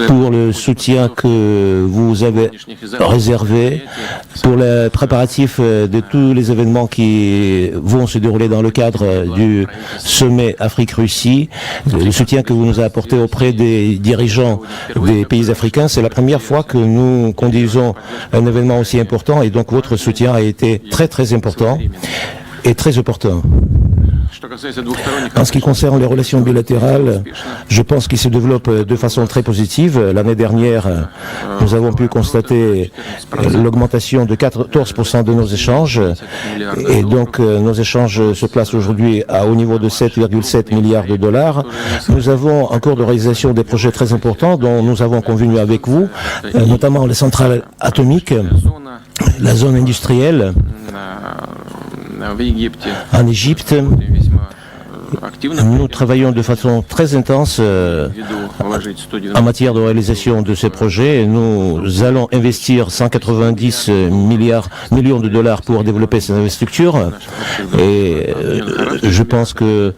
pour le soutien que vous avez réservé pour les préparatifs de tous les événements qui vont se dérouler dans le cadre du sommet Afrique-Russie, le soutien que vous nous avez apporté auprès des dirigeants des pays africains. C'est la première fois que nous conduisons un événement aussi important et donc votre soutien a été très très important et très opportun. En ce qui concerne les relations bilatérales, je pense qu'ils se développent de façon très positive. L'année dernière, nous avons pu constater l'augmentation de 14% de nos échanges. Et donc, nos échanges se placent aujourd'hui au niveau de 7,7 milliards de dollars. Nous avons en cours de réalisation des projets très importants dont nous avons convenu avec vous, notamment les centrales atomiques, la zone industrielle en Égypte. Nous travaillons de façon très intense en matière de réalisation de ces projets. Nous allons investir 190 millions de dollars pour développer ces infrastructures. Et je pense que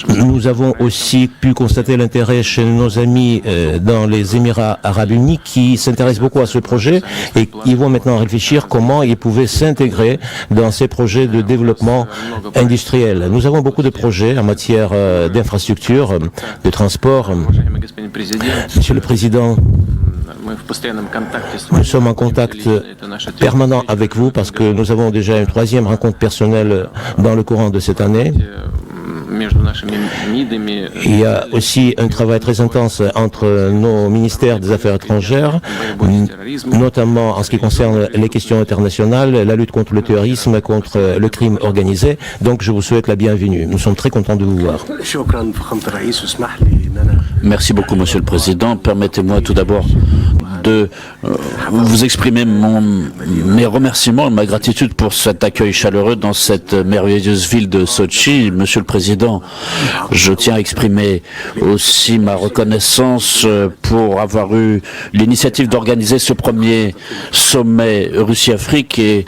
nous avons aussi pu constater l'intérêt chez nos amis dans les Émirats arabes unis qui s'intéressent beaucoup à ce projet et qui vont maintenant réfléchir comment ils pouvaient s'intégrer dans ces projets de développement industriel. Nous avons beaucoup de projets en matière d'infrastructures, de transport. Monsieur le Président, nous sommes en contact permanent avec vous parce que nous avons déjà une troisième rencontre personnelle dans le courant de cette année. Il y a aussi un travail très intense entre nos ministères des Affaires étrangères, notamment en ce qui concerne les questions internationales, la lutte contre le terrorisme, contre le crime organisé. Donc je vous souhaite la bienvenue. Nous sommes très contents de vous voir. Merci beaucoup, Monsieur le Président. Permettez-moi tout d'abord de vous exprimer mes remerciements et ma gratitude pour cet accueil chaleureux dans cette merveilleuse ville de Sotchi. Monsieur le Président, je tiens à exprimer aussi ma reconnaissance pour avoir eu l'initiative d'organiser ce premier sommet Russie-Afrique, et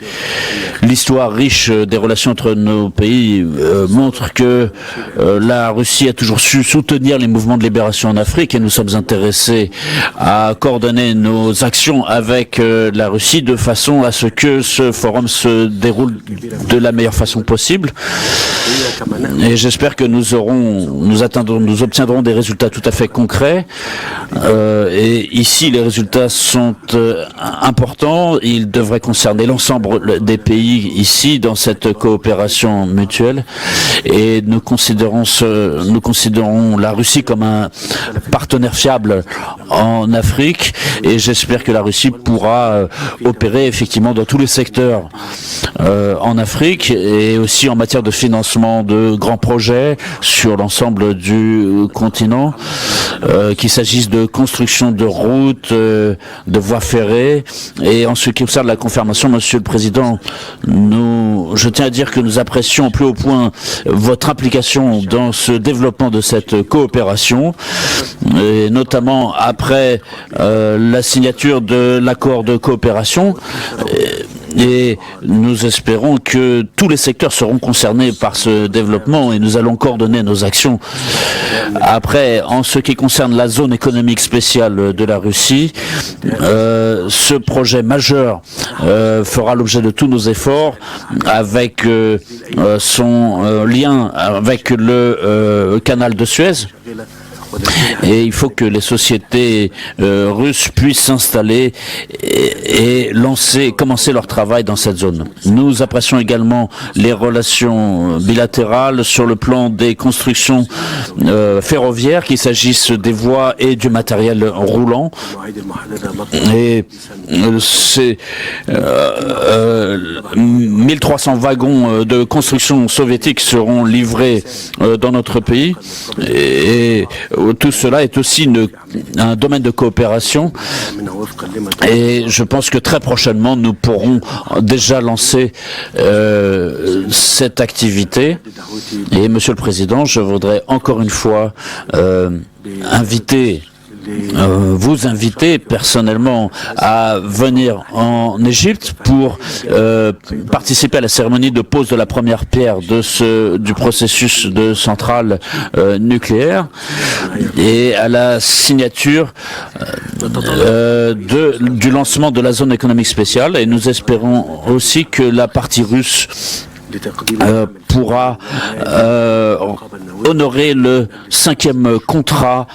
l'histoire riche des relations entre nos pays montre que la Russie a toujours su soutenir les mouvements de libération en Afrique, et nous sommes intéressés à coordonner nos actions avec la Russie de façon à ce que ce forum se déroule de la meilleure façon possible. Et j'espère que nous obtiendrons des résultats tout à fait concrets. Et ici, les résultats sont importants. Ils devraient concerner l'ensemble des pays ici dans cette coopération mutuelle. Et nous considérons la Russie comme un partenaire fiable en Afrique. Et j'espère que la Russie pourra opérer effectivement dans tous les secteurs en Afrique, et aussi en matière de financement de grands projets sur l'ensemble du continent, qu'il s'agisse de construction de routes, de voies ferrées. Et en ce qui concerne la confirmation, Monsieur le Président, je tiens à dire que nous apprécions au plus haut point votre implication dans ce développement de cette coopération, et notamment après la signature de l'accord de coopération. Et nous espérons que tous les secteurs seront concernés par ce développement, et nous allons coordonner nos actions. Après, en ce qui concerne la zone économique spéciale de la Russie, ce projet majeur fera l'objet de tous nos efforts avec son lien avec le canal de Suez. Et il faut que les sociétés russes puissent s'installer et commencer leur travail dans cette zone. Nous apprécions également les relations bilatérales sur le plan des constructions ferroviaires, qu'il s'agisse des voies et du matériel roulant. Et c'est 1300 wagons de construction soviétique seront livrés dans notre pays. Et tout cela est aussi un domaine de coopération, et je pense que très prochainement nous pourrons déjà lancer cette activité. Et Monsieur le Président, je voudrais encore une fois inviter vous inviter personnellement à venir en Égypte pour participer à la cérémonie de pose de la première pierre du processus de centrale nucléaire et à la signature du lancement de la zone économique spéciale. Et nous espérons aussi que la partie russe pourra honorer le 5e contrat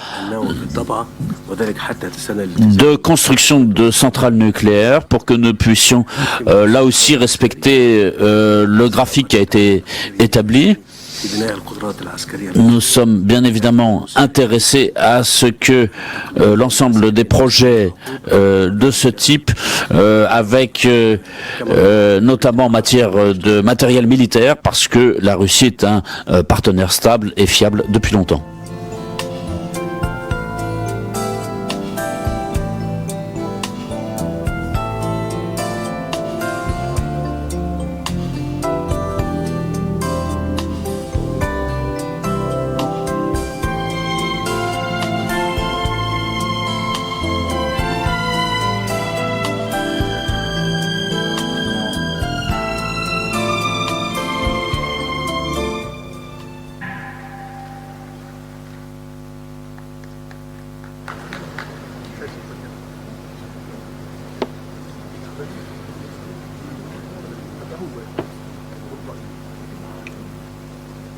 de construction de centrales nucléaires pour que nous puissions là aussi respecter le graphique qui a été établi. Nous sommes bien évidemment intéressés à ce que l'ensemble des projets de ce type, avec notamment en matière de matériel militaire, parce que la Russie est un partenaire stable et fiable depuis longtemps.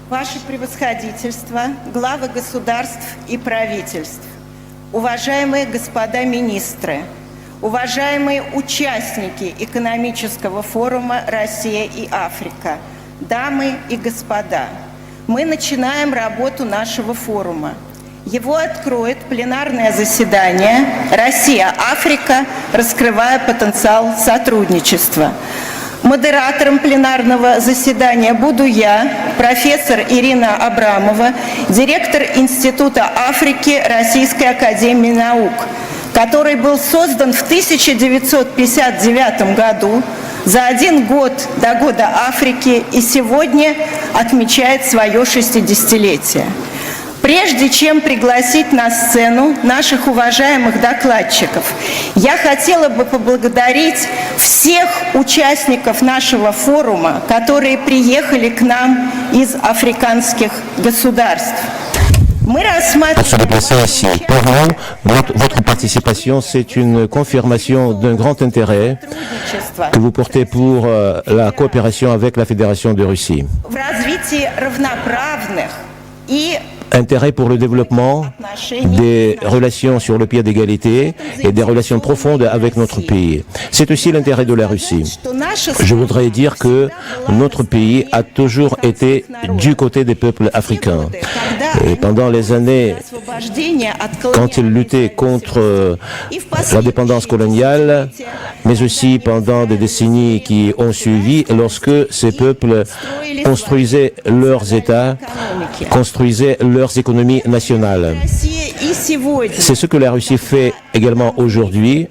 Ваше превосходительство, главы государств и правительств, уважаемые господа министры, уважаемые участники экономического форума «Россия и Африка», дамы и господа, мы начинаем работу нашего форума. Его откроет пленарное заседание «Россия-Африка. Раскрывая потенциал сотрудничества». Модератором пленарного заседания буду я, профессор Ирина Абрамова, директор Института Африки Российской академии наук, который был создан в 1959 году, за 1 год до Года Африки, и сегодня отмечает свое 60-летие. Прежде чем пригласить на сцену наших уважаемых докладчиков, я хотела бы поблагодарить всех участников нашего форума, которые приехали к нам из африканских государств. Pour se déplacer ici. Pour nous, votre participation, c'est une confirmation d'un grand intérêt que vous portez pour la coopération avec la Fédération de Russie. Intérêt pour le développement des relations sur le pied d'égalité et des relations profondes avec notre pays. C'est aussi l'intérêt de la Russie. Je voudrais dire que notre pays a toujours été du côté des peuples africains. Et pendant les années, quand ils luttaient contre la dépendance coloniale, mais aussi pendant des décennies qui ont suivi, lorsque ces peuples construisaient leurs États, construisaient leurs économies nationales. C'est ce que la Russie fait également aujourd'hui,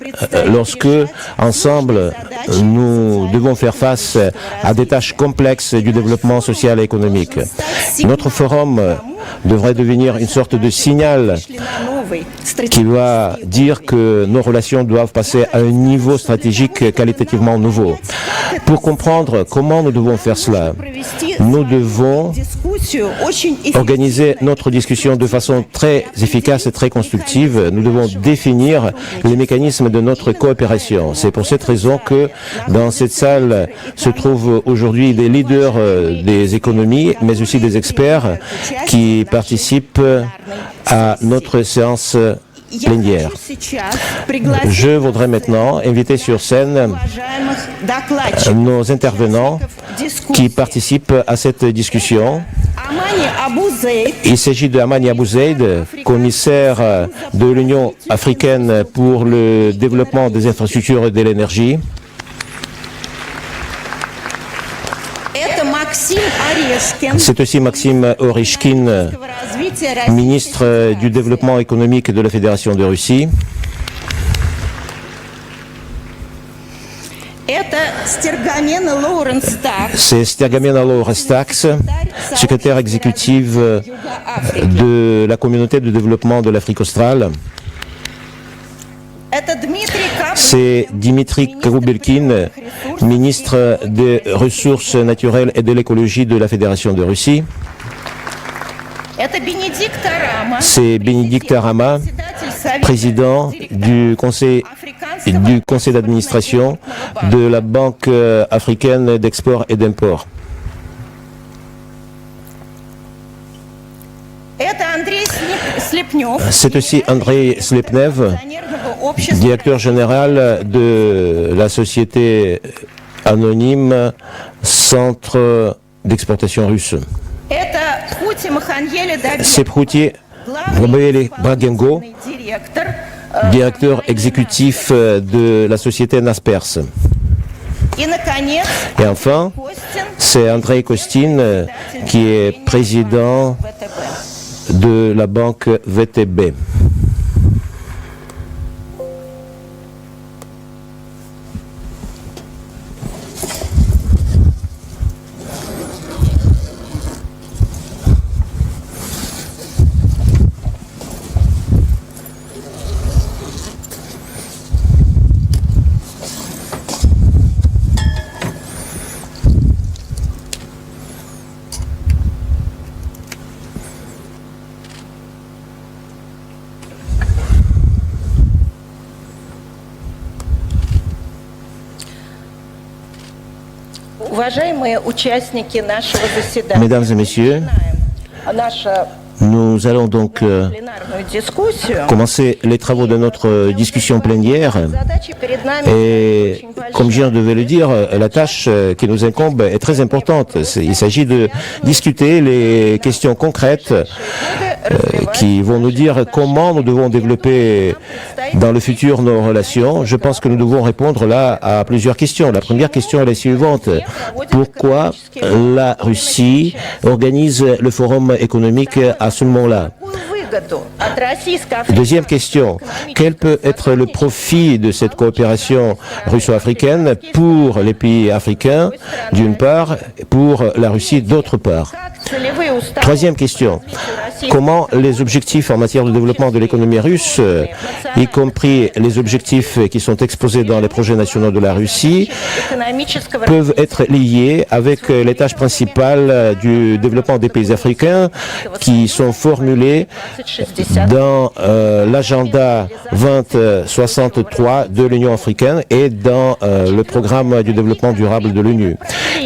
lorsque, ensemble, nous devons faire face à des tâches complexes du développement social et économique. Notre forum devrait devenir une sorte de signal qui va dire que nos relations doivent passer à un niveau stratégique qualitativement nouveau. Pour comprendre comment nous devons faire cela, nous devons organiser notre discussion de façon très efficace et très constructive. Nous devons définir les mécanismes de notre coopération. C'est pour cette raison que dans cette salle se trouvent aujourd'hui des leaders des économies, mais aussi des experts qui participent à notre séance plénière. Je voudrais maintenant inviter sur scène nos intervenants qui participent à cette discussion. Il s'agit de Amani Abouzeid, commissaire de l'Union africaine pour le développement des infrastructures et de l'énergie. C'est aussi Maxime Orishkin, ministre du Développement économique de la Fédération de Russie. C'est Stergamena Laurestax, secrétaire exécutive de la communauté de développement de l'Afrique australe. c'est Dimitri Kroubelkin, ministre des Ressources naturelles et de l'écologie de la Fédération de Russie. C'est Bénédicte Arama, président du conseil d'administration de la Banque africaine d'export et d'import. C'est aussi Andrei Slepnev, directeur général de la société anonyme Centre d'exportation russe. C'est Prouti Bragengo, directeur exécutif de la société Naspers. Et enfin, c'est Andrei Kostin, qui est président de la banque VTB. Mesdames et messieurs, nous allons donc commencer les travaux de notre discussion plénière. Et comme je viens de le dire, la tâche qui nous incombe est très importante. Il s'agit de discuter les questions concrètes qui vont nous dire comment nous devons développer dans le futur nos relations. Je pense que nous devons répondre là à plusieurs questions. La première question est la suivante. Pourquoi la Russie organise le forum économique à ce moment-là? Deuxième question, quel peut être le profit de cette coopération russo-africaine pour les pays africains, d'une part, pour la Russie, d'autre part? Troisième question, comment les objectifs en matière de développement de l'économie russe, y compris les objectifs qui sont exposés dans les projets nationaux de la Russie, peuvent être liés avec les tâches principales du développement des pays africains qui sont formulées dans l'agenda 2063 de l'Union africaine et dans le programme du développement durable de l'ONU.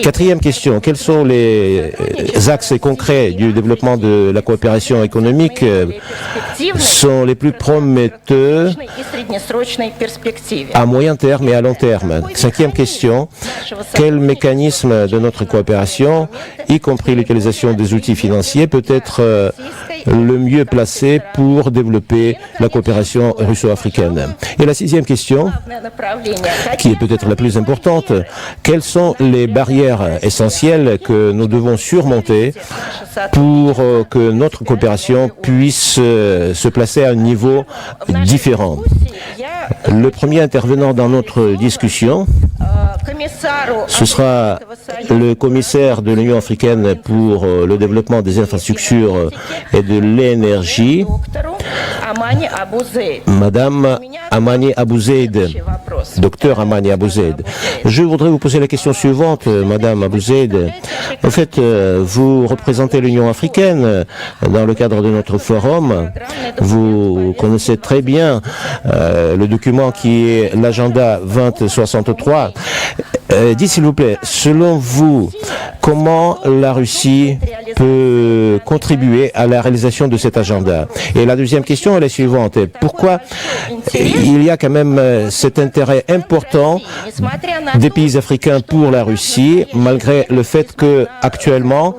Quatrième question, quels sont les axes concrets du développement de la coopération économique sont les plus prometteurs à moyen terme et à long terme? Cinquième question, quel mécanisme de notre coopération, y compris l'utilisation des outils financiers, peut être le mieux placé pour développer la coopération russo-africaine? Et la sixième question, qui est peut-être la plus importante, quelles sont les barrières essentielles que nous devons surmonter pour que notre coopération puisse se placer à un niveau différent? Le premier intervenant dans notre discussion, ce sera le commissaire de l'Union africaine pour le développement des infrastructures et de l'énergie, Madame Amani Abouzeid, docteur Amani Abouzeid. Je voudrais vous poser la question suivante, Madame Abouzeid. En fait, vous représentez l'Union africaine dans le cadre de notre forum. Vous connaissez très bien le document qui est l'agenda 2063. Dites s'il vous plaît, selon vous, comment la Russie peut contribuer à la réalisation de cet agenda? Et la deuxième question est la suivante. Pourquoi il y a quand même cet intérêt important des pays africains pour la Russie, malgré le fait que actuellement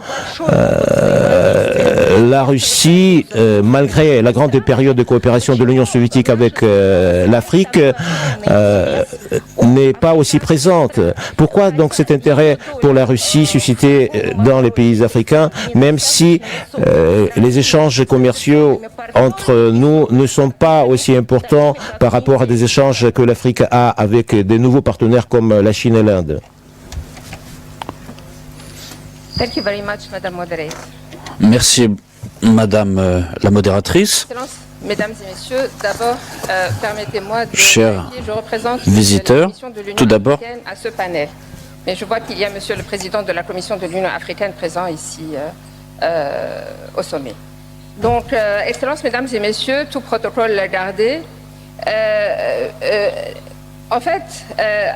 la Russie, malgré la grande période de coopération de l'Union soviétique avec l'Afrique, n'est pas aussi présente? Pourquoi donc cet intérêt pour la Russie suscité dans les pays africains, même si les échanges commerciaux entre nous ne sont pas aussi importants par rapport à des échanges que l'Afrique a avec des nouveaux partenaires comme la Chine et l'Inde? Thank you very much, Madam Moderator. Merci, Madame la modératrice. Mesdames et messieurs, d'abord, permettez-moi de Chers je représente visiteurs, la Commission de l'Union tout d'abord, africaine à ce panel. Mais je vois qu'il y a Monsieur le Président de la Commission de l'Union africaine présent ici au sommet. Donc, Excellences, Mesdames et Messieurs, tout protocole gardé. En fait,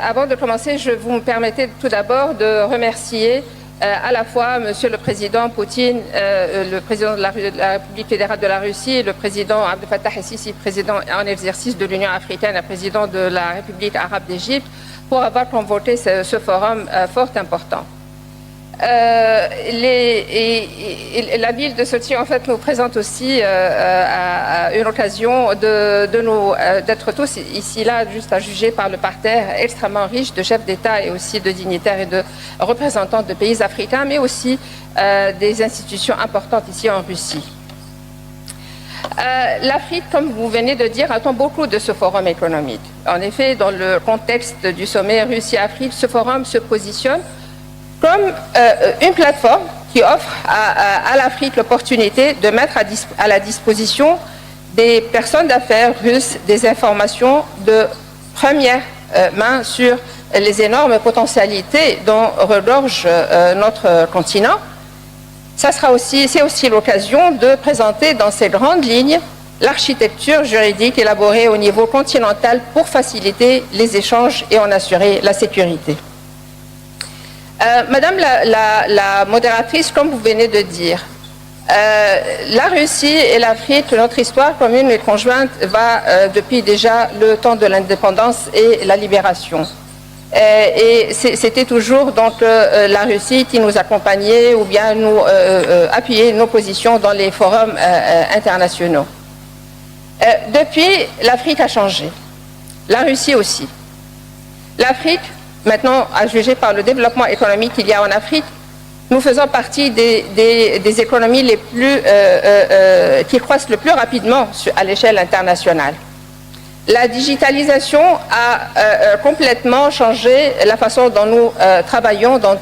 avant de commencer, vous me permettez tout d'abord de remercier à la fois Monsieur le Président Poutine, le Président de la République fédérale de la Russie, et le Président Abdel Fattah el-Sisi, Président en exercice de l'Union africaine et Président de la République arabe d'Égypte, pour avoir convoqué ce forum fort important. La ville de Sotchi, en fait, nous présente aussi une occasion d'être tous ici là, juste à juger par le parterre extrêmement riche de chefs d'État et aussi de dignitaires et de représentants de pays africains, mais aussi des institutions importantes ici en Russie. L'Afrique, comme vous venez de dire, attend beaucoup de ce forum économique. En effet, dans le contexte du sommet Russie-Afrique, ce forum se positionne comme une plateforme qui offre à l'Afrique l'opportunité de mettre à la disposition des personnes d'affaires russes des informations de première main sur les énormes potentialités dont regorge notre continent. C'est aussi l'occasion de présenter dans ces grandes lignes l'architecture juridique élaborée au niveau continental pour faciliter les échanges et en assurer la sécurité. Madame la modératrice, comme vous venez de dire, la Russie et l'Afrique, notre histoire commune et conjointe va depuis déjà le temps de l'indépendance et la libération. Et c'était toujours donc la Russie qui nous accompagnait ou bien nous appuyait nos positions dans les forums internationaux. Depuis, l'Afrique a changé. La Russie aussi. L'Afrique, maintenant, à juger par le développement économique qu'il y a en Afrique, nous faisons partie des économies les plus, qui croissent le plus rapidement à l'échelle internationale. La digitalisation a complètement changé la façon dont nous travaillons dans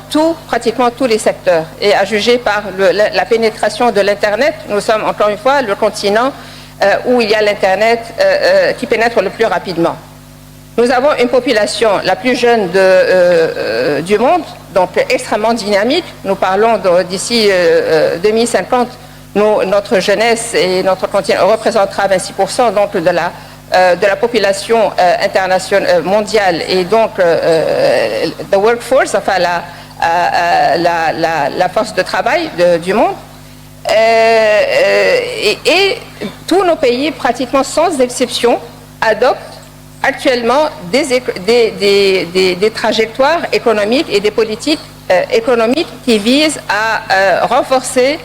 pratiquement tous les secteurs. Et à juger par la pénétration de l'Internet, nous sommes encore une fois le continent où il y a l'Internet qui pénètre le plus rapidement. Nous avons une population la plus jeune du monde, donc extrêmement dynamique. Nous parlons d'ici 2050, notre jeunesse et notre continent représentera 26% donc de la population internationale mondiale et donc the workforce, enfin la force de travail du monde. Et tous nos pays, pratiquement sans exception, adoptent actuellement des trajectoires économiques et des politiques économiques qui visent à renforcer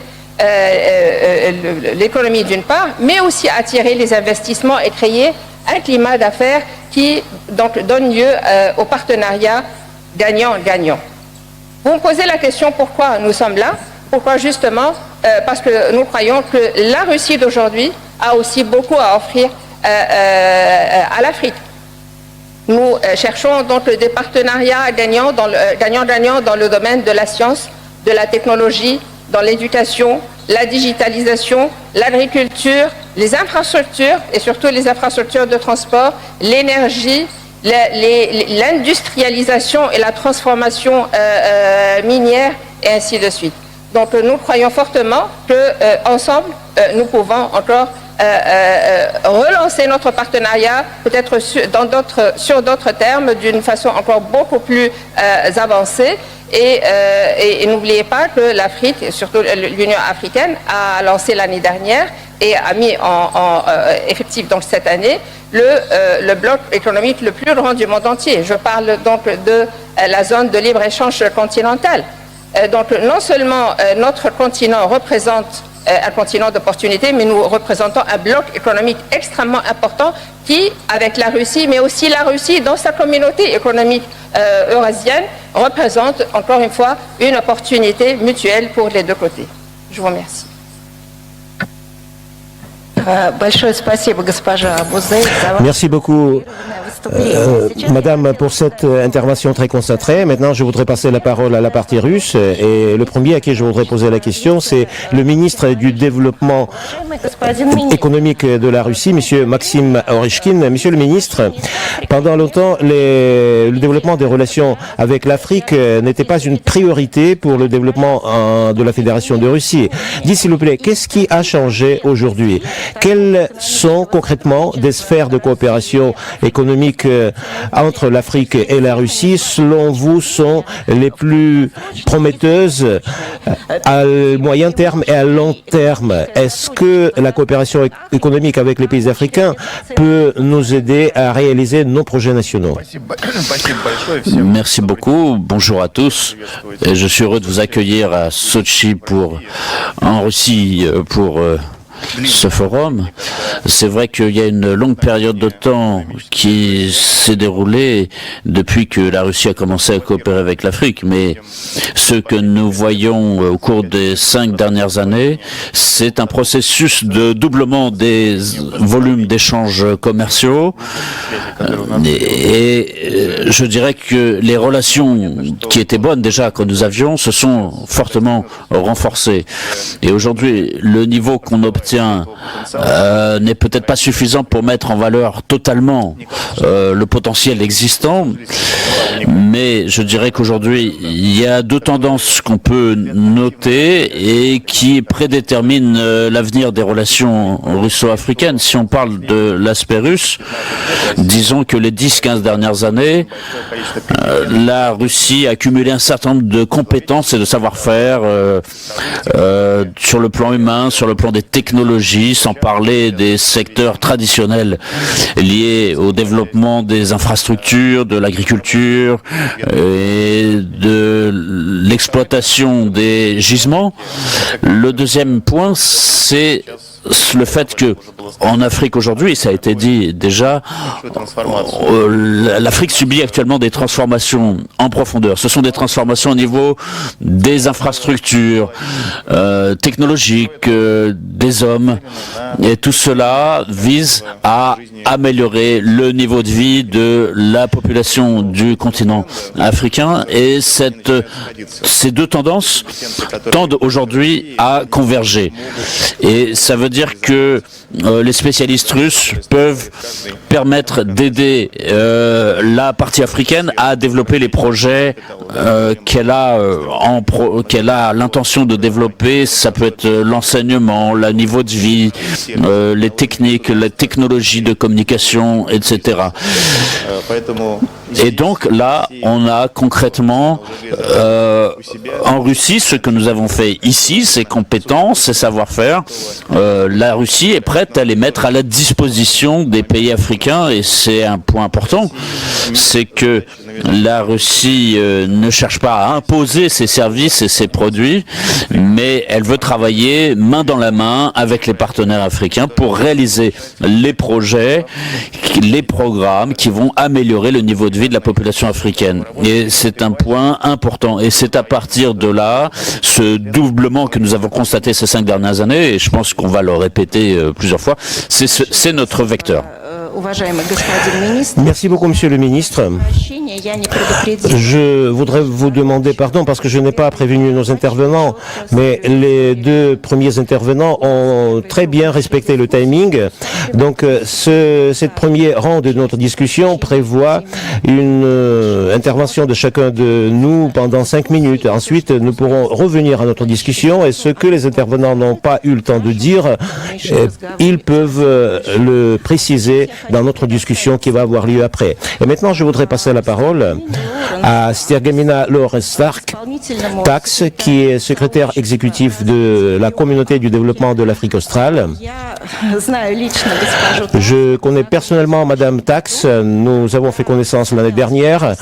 l'économie d'une part, mais aussi attirer les investissements et créer un climat d'affaires qui donc donne lieu au partenariat gagnant-gagnant. Vous me posez la question pourquoi nous sommes là. Pourquoi justement parce que nous croyons que la Russie d'aujourd'hui a aussi beaucoup à offrir à l'Afrique. Nous cherchons donc des partenariats gagnant-gagnant dans le domaine de la science, de la technologie, dans l'éducation, la digitalisation, l'agriculture, les infrastructures et surtout les infrastructures de transport, l'énergie, l'industrialisation et la transformation minière et ainsi de suite. Donc nous croyons fortement qu'ensemble, nous pouvons encore relancer notre partenariat, peut-être sur d'autres termes, d'une façon encore beaucoup plus avancée. Et n'oubliez pas que l'Afrique, surtout l'Union africaine, a lancé l'année dernière et a mis en effectif donc cette année le bloc économique le plus grand du monde entier. Je parle donc de la zone de libre-échange continentale. Donc non seulement notre continent représente un continent d'opportunités, mais nous représentons un bloc économique extrêmement important qui, avec la Russie, mais aussi la Russie dans sa communauté économique eurasienne, représente encore une fois une opportunité mutuelle pour les deux côtés. Je vous remercie. Большое спасибо, госпожа Абузей, за Merci beaucoup, Madame, pour cette intervention très concentrée, maintenant je voudrais passer la parole à la partie russe. Et le premier à qui je voudrais poser la question, c'est le ministre du Développement économique de la Russie, Monsieur Maxime Oreshkin. Monsieur le ministre, pendant longtemps, le développement des relations avec l'Afrique n'était pas une priorité pour le développement de la Fédération de Russie. Dites s'il vous plaît, qu'est-ce qui a changé aujourd'hui? Quelles sont concrètement des sphères de coopération économique entre l'Afrique et la Russie, selon vous, sont les plus prometteuses à moyen terme et à long terme? Est-ce que la coopération économique avec les pays africains peut nous aider à réaliser nos projets nationaux? Merci beaucoup. Bonjour à tous. Et je suis heureux de vous accueillir à Sotchi en Russie pour ce forum. C'est vrai qu'il y a une longue période de temps qui s'est déroulée depuis que la Russie a commencé à coopérer avec l'Afrique, mais ce que nous voyons au cours des 5 dernières années, c'est un processus de doublement des volumes d'échanges commerciaux et je dirais que les relations qui étaient bonnes déjà que nous avions se sont fortement renforcées. Et aujourd'hui, le niveau qu'on obtient n'est peut-être pas suffisant pour mettre en valeur totalement le potentiel existant, mais je dirais qu'aujourd'hui, il y a 2 tendances qu'on peut noter et qui prédéterminent l'avenir des relations russo-africaines. Si on parle de l'aspect russe, disons que les 10-15 dernières années, la Russie a accumulé un certain nombre de compétences et de savoir-faire sur le plan humain, sur le plan des technologies, sans parler des secteurs traditionnels liés au développement des infrastructures, de l'agriculture et de l'exploitation des gisements. Le deuxième point, c'est le fait que en Afrique aujourd'hui, ça a été dit déjà, l'Afrique subit actuellement des transformations en profondeur. Ce sont des transformations au niveau des infrastructures technologiques, des hommes, et tout cela vise à améliorer le niveau de vie de la population du continent africain, et ces 2 tendances tendent aujourd'hui à converger. Et ça veut dire que les spécialistes russes peuvent permettre d'aider la partie africaine à développer les projets qu'elle a l'intention de développer. Ça peut être l'enseignement, le niveau de vie, les techniques, les technologies de communication, etc. Et donc là, on a concrètement en Russie ce que nous avons fait ici, ces compétences, ces savoir-faire. La Russie est prête à les mettre à la disposition des pays africains, et c'est un point important, c'est que la Russie ne cherche pas à imposer ses services et ses produits, mais elle veut travailler main dans la main avec les partenaires africains pour réaliser les projets, les programmes qui vont améliorer le niveau de vie de la population africaine. Et c'est un point important. Et c'est à partir de là, ce doublement que nous avons constaté ces 5 dernières années, et je pense qu'on va le répéter plusieurs fois, c'est notre vecteur. Merci beaucoup, Monsieur le ministre. Je voudrais vous demander pardon parce que je n'ai pas prévenu nos intervenants, mais les 2 premiers intervenants ont très bien respecté le timing. Donc, cette première rang de notre discussion prévoit une intervention de chacun de nous pendant 5 minutes. Ensuite, nous pourrons revenir à notre discussion, et ce que les intervenants n'ont pas eu le temps de dire, ils peuvent le préciser dans notre discussion qui va avoir lieu après. Et maintenant, je voudrais passer la parole à Stergamina Lorestark-Tax, qui est secrétaire exécutif de la communauté du développement de l'Afrique australe. Je connais personnellement Madame Tax. Nous avons fait connaissance l'année dernière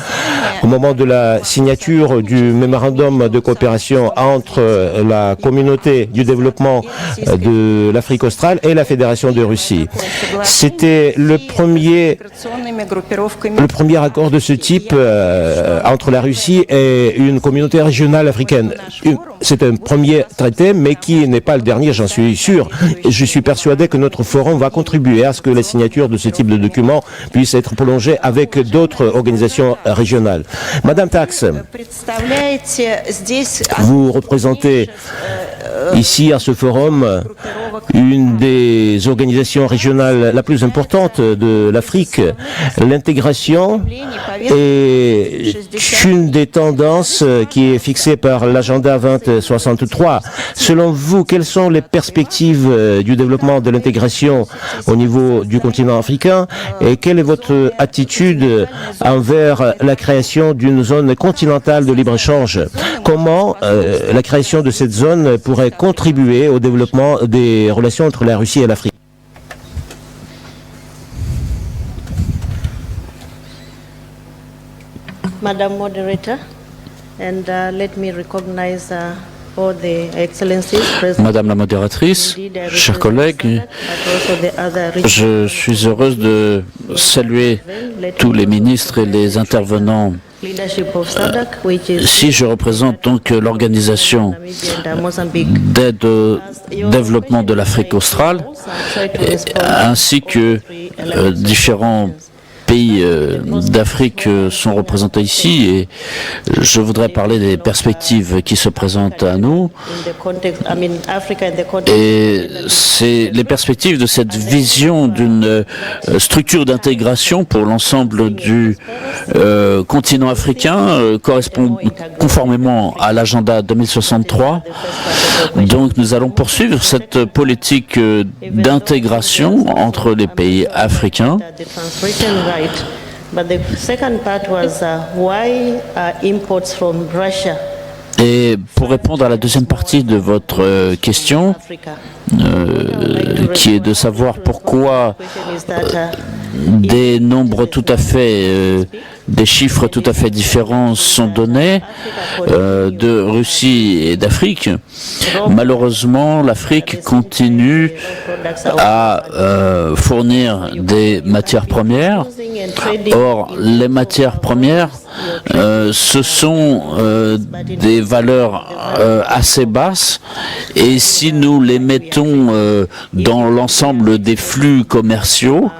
au moment de la signature du mémorandum de coopération entre la communauté du développement de l'Afrique australe et la Fédération de Russie. C'était le le premier accord de ce type entre la Russie et une communauté régionale africaine. C'est un premier traité, mais qui n'est pas le dernier, j'en suis sûr. Et je suis persuadé que notre forum va contribuer à ce que la signature de ce type de document puisse être prolongée avec d'autres organisations régionales. Madame Tax, vous représentez ici à ce forum une des organisations régionales la plus importante de l'Afrique. L'intégration est une des tendances qui est fixée par l'agenda 2063. Selon vous, quelles sont les perspectives du développement de l'intégration au niveau du continent africain et quelle est votre attitude envers la création d'une zone continentale de libre-échange? Comment la création de cette zone pourrait contribuer au développement des relations entre la Russie et l'Afrique? Madam Moderator, and let me recognize all the excellencies present. Madame la modératrice, chers collègues, je suis heureuse de saluer tous les ministres et les intervenants. Si je représente donc l'organisation d'aide au développement de l'Afrique australe, ainsi que différents pays d'Afrique sont représentés ici et je voudrais parler des perspectives qui se présentent à nous et c'est les perspectives de cette vision d'une structure d'intégration pour l'ensemble du continent africain correspond conformément à l'agenda 2063. Donc nous allons poursuivre cette politique d'intégration entre les pays africains. But the second part was why imports from Russia? Et pour répondre à la deuxième partie de votre question, qui est de savoir pourquoi des nombres tout à fait, des chiffres tout à fait différents sont donnés de Russie et d'Afrique. Malheureusement, l'Afrique continue à fournir des matières premières. Or, les matières premières, ce sont des valeurs assez basses et si nous les mettons dans l'ensemble des flux commerciaux,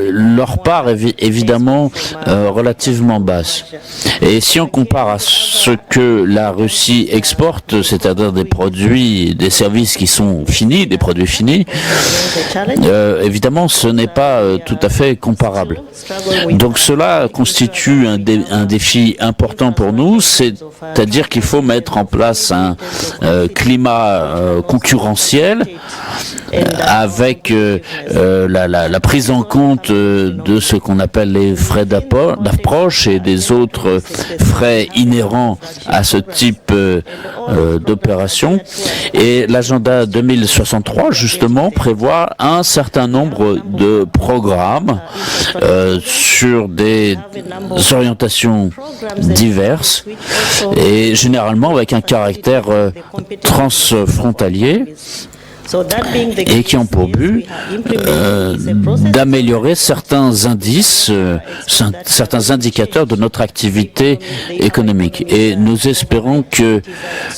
leur part est évidemment relativement basse. Et si on compare à ce que la Russie exporte, c'est-à-dire des produits, des services qui sont finis, des produits finis, évidemment ce n'est pas tout à fait comparable. Donc cela constitue un défi important pour nous, c'est-à-dire qu'il faut mettre en place un climat concurrentiel avec la prise en compte de ce qu'on appelle les frais d'approche et des autres frais inhérents à ce type d'opération. Et l'agenda 2063, justement, prévoit un certain nombre de programmes sur des orientations diverses et généralement avec un caractère transfrontalier et qui ont pour but d'améliorer certains indices, certains indicateurs de notre activité économique. Et nous espérons que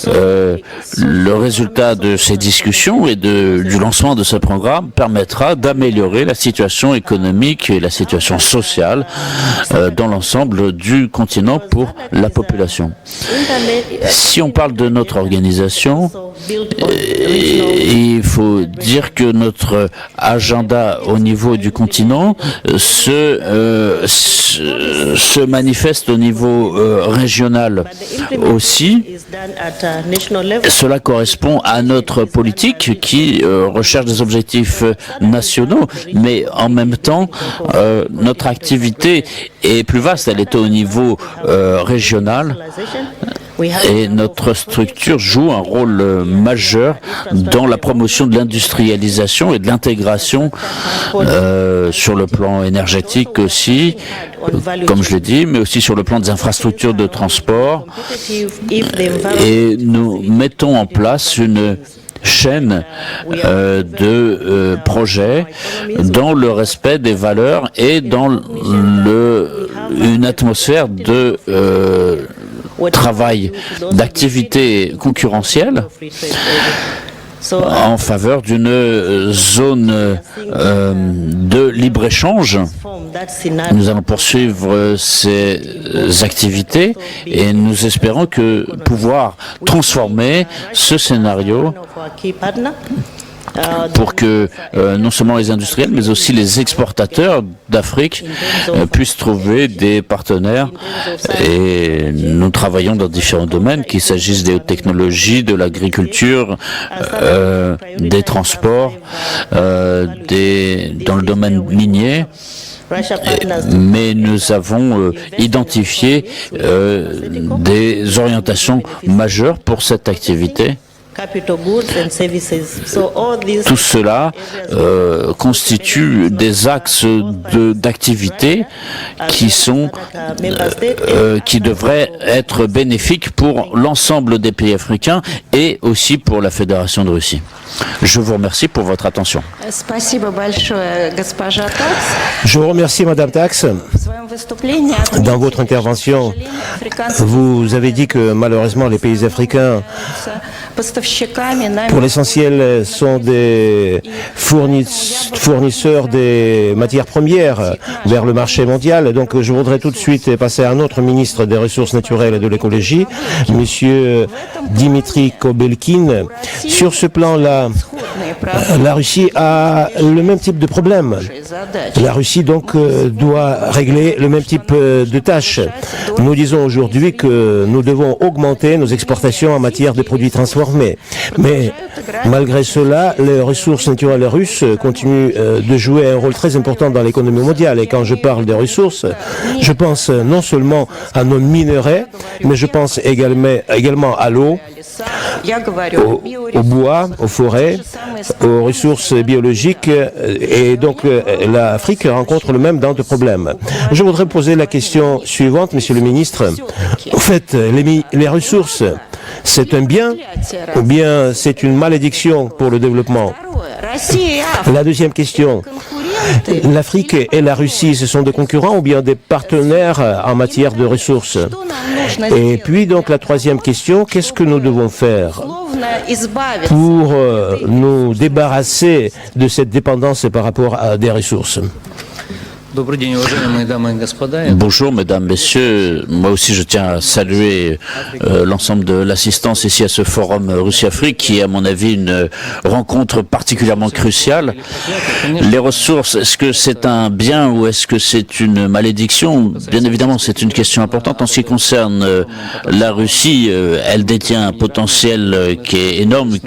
le résultat de ces discussions et du lancement de ce programme permettra d'améliorer la situation économique et la situation sociale dans l'ensemble du continent pour la population. Si on parle de notre organisation, il faut dire que notre agenda au niveau du continent se manifeste au niveau régional aussi. Cela correspond à notre politique qui recherche des objectifs nationaux, mais en même temps, notre activité est plus vaste, elle est au niveau régional. Et notre structure joue un rôle majeur dans la promotion de l'industrialisation et de l'intégration sur le plan énergétique aussi, comme je l'ai dit, mais aussi sur le plan des infrastructures de transport. Et nous mettons en place une chaîne de projets dans le respect des valeurs et dans une atmosphère de travail, d'activité concurrentielle en faveur d'une zone de libre-échange. Nous allons poursuivre ces activités et nous espérons pouvoir transformer ce scénario pour que non seulement les industriels, mais aussi les exportateurs d'Afrique puissent trouver des partenaires. Et nous travaillons dans différents domaines, qu'il s'agisse des hautes technologies, de l'agriculture, des transports, dans le domaine minier. Mais nous avons identifié des orientations majeures pour cette activité. Tout cela constitue des axes d'activité qui devraient être bénéfiques pour l'ensemble des pays africains et aussi pour la Fédération de Russie. Je vous remercie pour votre attention. Je vous remercie, Madame Tax. Dans votre intervention, vous avez dit que malheureusement les pays africains, pour l'essentiel, sont des fournisseurs des matières premières vers le marché mondial. Donc je voudrais tout de suite passer à un autre ministre des Ressources naturelles et de l'écologie, Monsieur Dimitri Kobelkin. Sur ce plan-là, la Russie a le même type de problème. La Russie donc doit régler le même type de tâches. Nous disons aujourd'hui que nous devons augmenter nos exportations en matière de produits transformés. Mais malgré cela, les ressources naturelles russes continuent de jouer un rôle très important dans l'économie mondiale. Et quand je parle des ressources, je pense non seulement à nos minerais, mais je pense également à l'eau, au bois, aux forêts, aux ressources biologiques. Et donc l'Afrique rencontre le même genre de problème. Je voudrais poser la question suivante, Monsieur le ministre. En fait, les ressources, c'est un bien ou bien c'est une malédiction pour le développement? La deuxième question. L'Afrique et la Russie, ce sont des concurrents ou bien des partenaires en matière de ressources? Et puis donc la troisième question, qu'est-ce que nous devons faire pour nous débarrasser de cette dépendance par rapport à des ressources? Bonjour mesdames, messieurs. Moi aussi je tiens à saluer l'ensemble de l'assistance ici à ce forum Russie-Afrique qui est à mon avis une rencontre particulièrement cruciale. Les ressources, est-ce que c'est un bien ou est-ce que c'est une malédiction? Bien évidemment c'est une question importante. En ce qui concerne la Russie, elle détient un potentiel qui est énorme,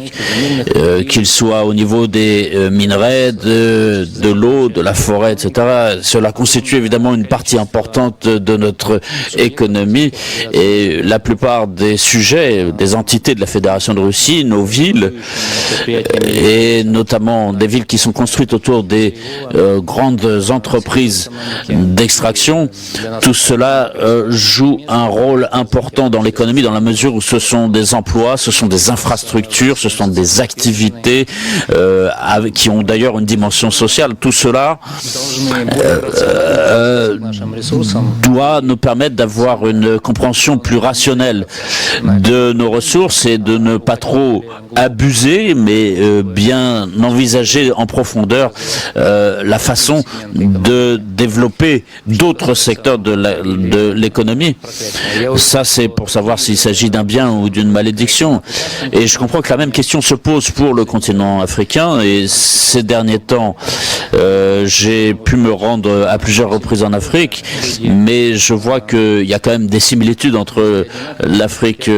qu'il soit au niveau des minerais, de l'eau, de la forêt, etc. Cela constitue évidemment une partie importante de notre économie et la plupart des sujets, des entités de la Fédération de Russie, nos villes, et notamment des villes qui sont construites autour des grandes entreprises d'extraction, tout cela joue un rôle important dans l'économie dans la mesure où ce sont des emplois, ce sont des infrastructures, ce sont des activités qui ont d'ailleurs une dimension sociale. Tout cela doit nous permettre d'avoir une compréhension plus rationnelle de nos ressources et de ne pas trop abuser, mais bien envisager en profondeur la façon de développer d'autres secteurs de l'économie. Ça, c'est pour savoir s'il s'agit d'un bien ou d'une malédiction. Et je comprends que la même question se pose pour le continent africain. Et ces derniers temps, j'ai pu me rendre à plusieurs reprises en Afrique, mais je vois qu'il y a quand même des similitudes entre l'Afrique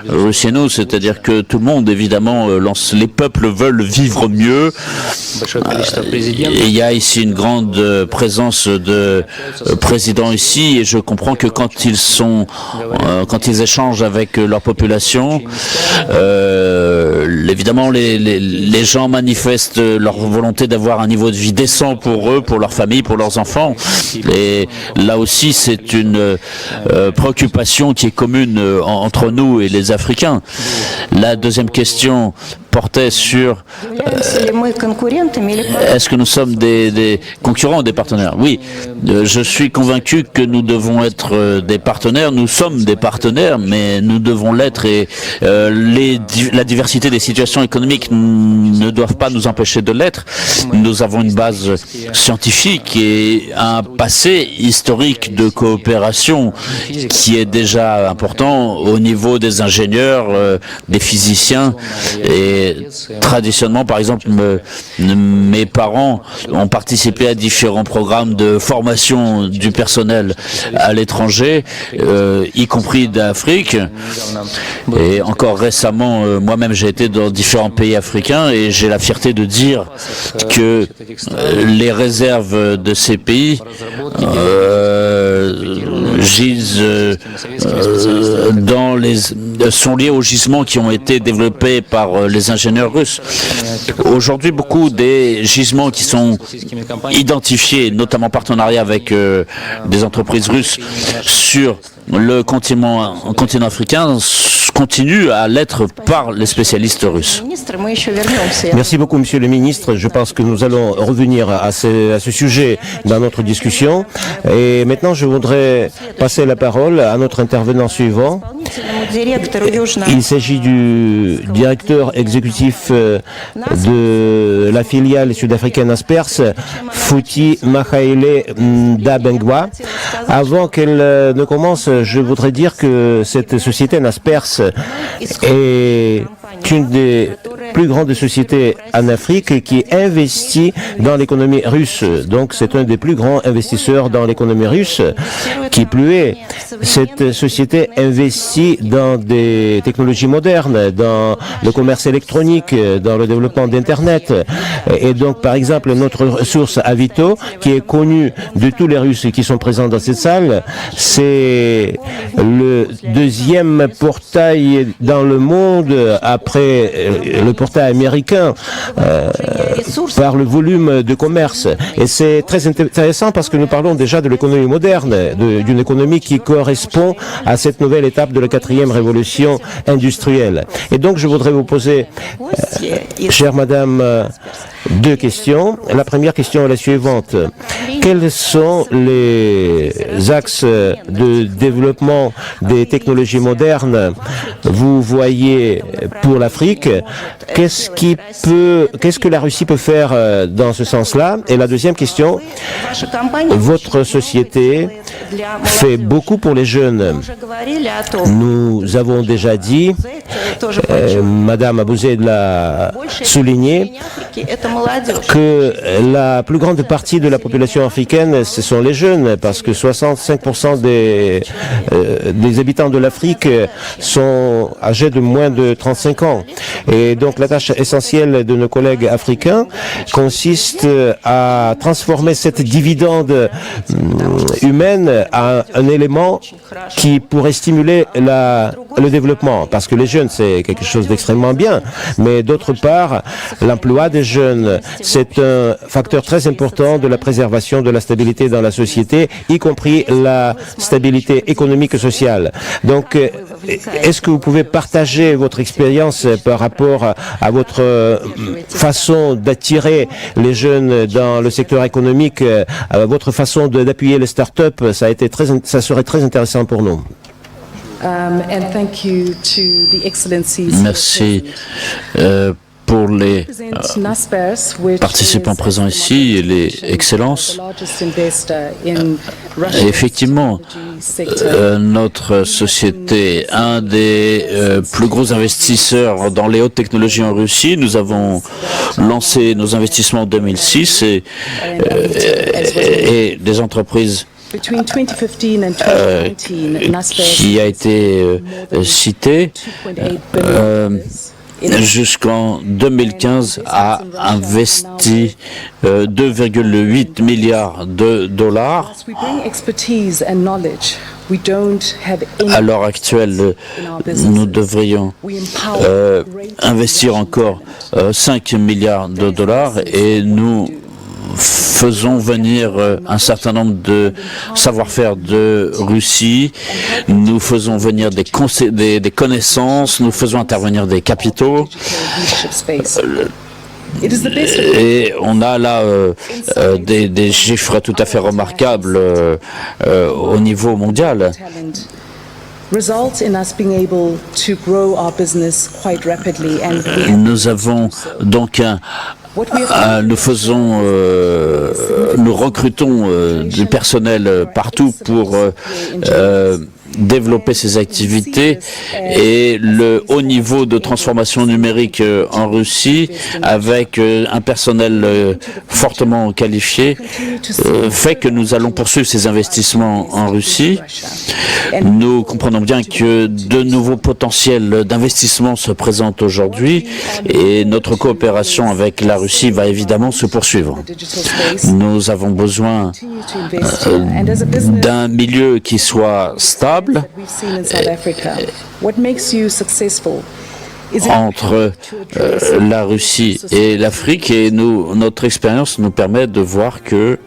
russe et nous, c'est-à-dire que tout le monde, évidemment, les peuples veulent vivre mieux. Et il y a ici une grande présence de présidents ici, et je comprends que quand ils échangent avec leur population, évidemment, les gens manifestent leur volonté d'avoir un niveau de vie décent pour eux, pour leur famille, pour leurs enfants. Et là aussi, c'est une préoccupation qui est commune entre nous et les Africains. La deuxième question portait sur est-ce que nous sommes des concurrents ou des partenaires? Oui, je suis convaincu que nous devons être des partenaires. Nous sommes des partenaires, mais nous devons l'être et la diversité des situations économiques ne doivent pas nous empêcher de l'être. Nous avons une base scientifique et un passé historique de coopération qui est déjà important au niveau des ingénieurs, des physiciens et traditionnellement, par exemple, mes parents ont participé à différents programmes de formation du personnel à l'étranger, y compris d'Afrique. Et encore récemment, moi-même, j'ai été dans différents pays africains et j'ai la fierté de dire que les réserves de ces pays gisent sont liées aux gisements qui ont été développés par les ingénieurs russes. Aujourd'hui, beaucoup des gisements qui sont identifiés, notamment en partenariat avec des entreprises russes sur le continent africain, continuent à l'être par les spécialistes russes. Merci beaucoup, Monsieur le Ministre. Je pense que nous allons revenir à ce sujet dans notre discussion. Et maintenant, je voudrais passer la parole à notre intervenant suivant. Il s'agit du directeur exécutif de la filiale sud-africaine Asperse, Futhi Makhaele Ndabengwa. Avant qu'elle ne commence, je voudrais dire que cette société Asperse est une des plus grandes sociétés en Afrique qui investit dans l'économie russe. Donc c'est un des plus grands investisseurs dans l'économie russe. Qui plus est, cette société investit dans des technologies modernes, dans le commerce électronique, dans le développement d'Internet. Et donc, par exemple, notre ressource Avito, qui est connue de tous les Russes qui sont présents dans cette salle, c'est le deuxième portail dans le monde après le portail américain par le volume de commerce. Et c'est très intéressant parce que nous parlons déjà de l'économie moderne, d'une économie qui correspond à cette nouvelle étape de la 4e révolution industrielle. Et donc je voudrais vous poser, chère madame, deux questions. La première question est la suivante. Quels sont les axes de développement des technologies modernes vous voyez pour l'Afrique? Qu'est-ce que la Russie peut faire dans ce sens-là? Et la deuxième question, votre société fait beaucoup pour les jeunes. Nous avons déjà dit, Madame Abouzed l'a souligné, que la plus grande partie de la population africaine, ce sont les jeunes, parce que 65% des habitants de l'Afrique sont âgés de moins de 35 ans. Et donc la tâche essentielle de nos collègues africains consiste à transformer cette dividende humaine à un élément qui pourrait stimuler le développement. Parce que les jeunes, c'est quelque chose d'extrêmement bien. Mais d'autre part, l'emploi des jeunes, c'est un facteur très important de la préservation de la stabilité dans la société, y compris la stabilité économique et sociale. Donc, est-ce que vous pouvez partager votre expérience par rapport à votre façon d'attirer les jeunes dans le secteur économique, votre façon d'appuyer les start-up? Ça serait très intéressant pour nous. Merci pour les participants présents ici et les excellences. Et effectivement, notre société, un des plus gros investisseurs dans les hautes technologies en Russie, nous avons lancé nos investissements en 2006 et des entreprises qui a été cité jusqu'en 2015 a investi 2,8 milliards de dollars. À l'heure actuelle, nous devrions investir encore 5 milliards de dollars et nous faisons venir un certain nombre de savoir-faire de Russie, nous faisons venir des connaissances, nous faisons intervenir des capitaux. Et on a là des chiffres tout à fait remarquables au niveau mondial. Nous avons donc nous recrutons du personnel partout pour développer ces activités et le haut niveau de transformation numérique en Russie avec un personnel fortement qualifié fait que nous allons poursuivre ces investissements en Russie. Nous comprenons bien que de nouveaux potentiels d'investissement se présentent aujourd'hui et notre coopération avec la Russie va évidemment se poursuivre. Nous avons besoin d'un milieu qui soit stable entre la Russie et l'Afrique et notre expérience nous permet de voir que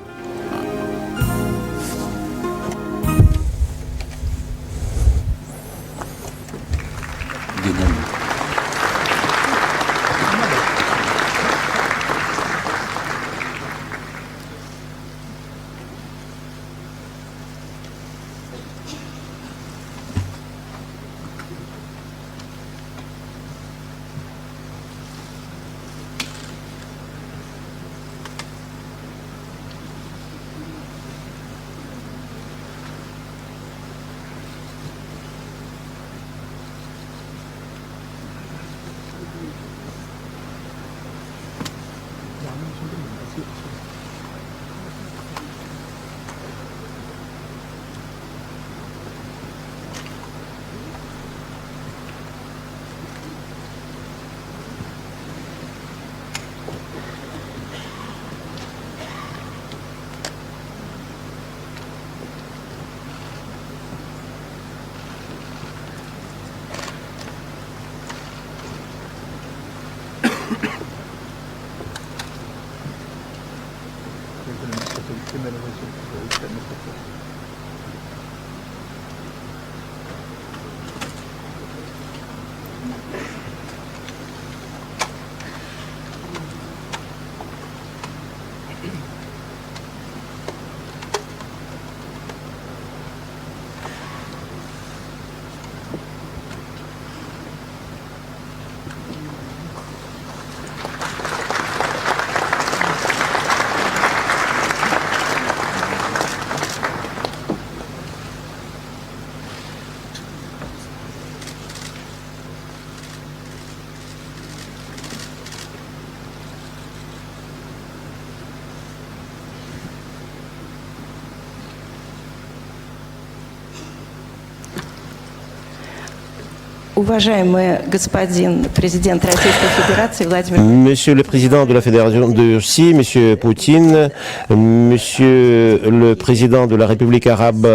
Monsieur le Président de la Fédération de Russie, Monsieur Poutine, Monsieur le Président de la République arabe